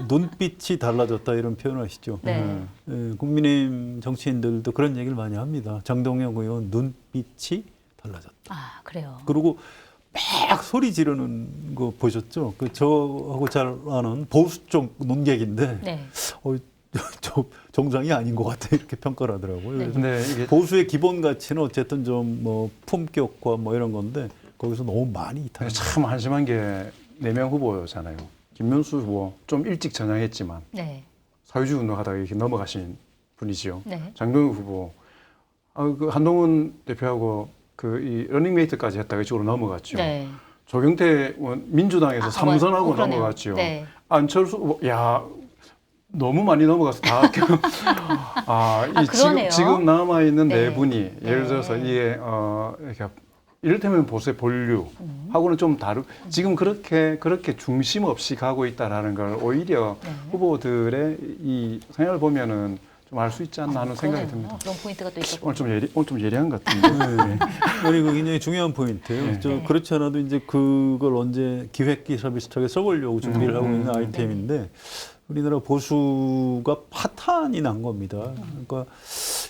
눈빛이 달라졌다 이런 표현을 하시죠. 네. 국민의힘 정치인들도 그런 얘기를 많이 합니다. 장동혁 의원 눈빛이 달라졌다. 아 그래요. 그리고 막 소리 지르는 거 보셨죠? 그 저하고 잘 아는 보수 쪽 논객인데 네. 저 정상이 아닌 것 같아 이렇게 평가를 하더라고요. 네. 그래서 네, 이게 보수의 기본 가치는 어쨌든 좀 뭐 품격과 뭐 이런 건데 거기서 너무 많이 이탈. 참 한심한 게 4명 후보잖아요. 김문수 후보 좀 일찍 전향했지만 네. 사회주의 운동하다가 이렇게 넘어가신 분이지요. 네. 장동혁 후보, 그 한동훈 대표하고 그 이 러닝메이트까지 했다가 이쪽으로 넘어갔죠. 네. 조경태 의원 민주당에서 삼선하고 그러네요. 넘어갔죠. 네. 안철수 후보, 야 너무 많이 넘어가서 다 그러네요. 지금 남아 있는 네. 네 분이 예를 들어서 이게 이렇게 이를테면 보수의 본류하고는 좀 지금 그렇게 중심 없이 가고 있다라는 걸 오히려 네. 후보들의 이 생각을 보면은 좀 알 수 있지 않나 하는 생각이 그러네요. 듭니다. 그런 포인트가 또 있었고. 오늘 좀 예리한 것 같은데. 네. 그리고 굉장히 중요한 포인트예요. 네. 저 그렇지 않아도 이제 그걸 언제 기획기사 비슷하게 써보려고 준비를 하고 있는 네. 아이템인데 우리나라 보수가 파탄이 난 겁니다. 그러니까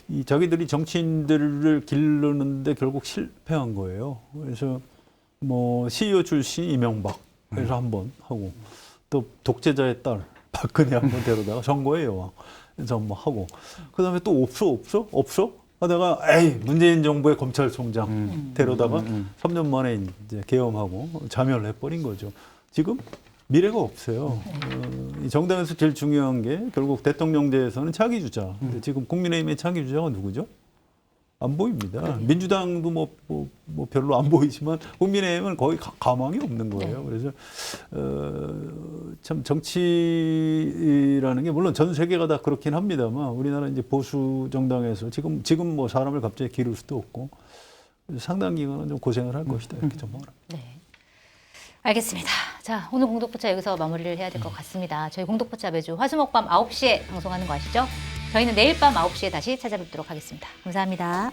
이 자기들이 정치인들을 기르는데 결국 실패한 거예요. 그래서 뭐 CEO 출신 이명박 그래서 한번 하고 또 독재자의 딸 박근혜 한번 데려다가 선거의 여왕 그래서 한번 하고 그다음에 또 없어 하다가 에이 문재인 정부의 검찰총장 데려다가 3년 만에 이제 계엄하고 자멸을 해버린 거죠. 지금 미래가 없어요. 이 정당에서 제일 중요한 게 결국 대통령제에서는 차기 주자. 근데 지금 국민의힘의 차기 주자가 누구죠? 안 보입니다. 민주당도 뭐 별로 안 보이지만 국민의힘은 거의 가망이 없는 거예요. 그래서 참 정치라는 게 물론 전 세계가 다 그렇긴 합니다만 우리나라 이제 보수 정당에서 지금 뭐 사람을 갑자기 기를 수도 없고 상당 기간은 좀 고생을 할 것이다 이렇게 좀 말합니다. 네. 알겠습니다. 자, 오늘 공독포차 여기서 마무리를 해야 될 것 같습니다. 저희 공독포차 매주 화수목 밤 9시에 방송하는 거 아시죠? 저희는 내일 밤 9시에 다시 찾아뵙도록 하겠습니다. 감사합니다.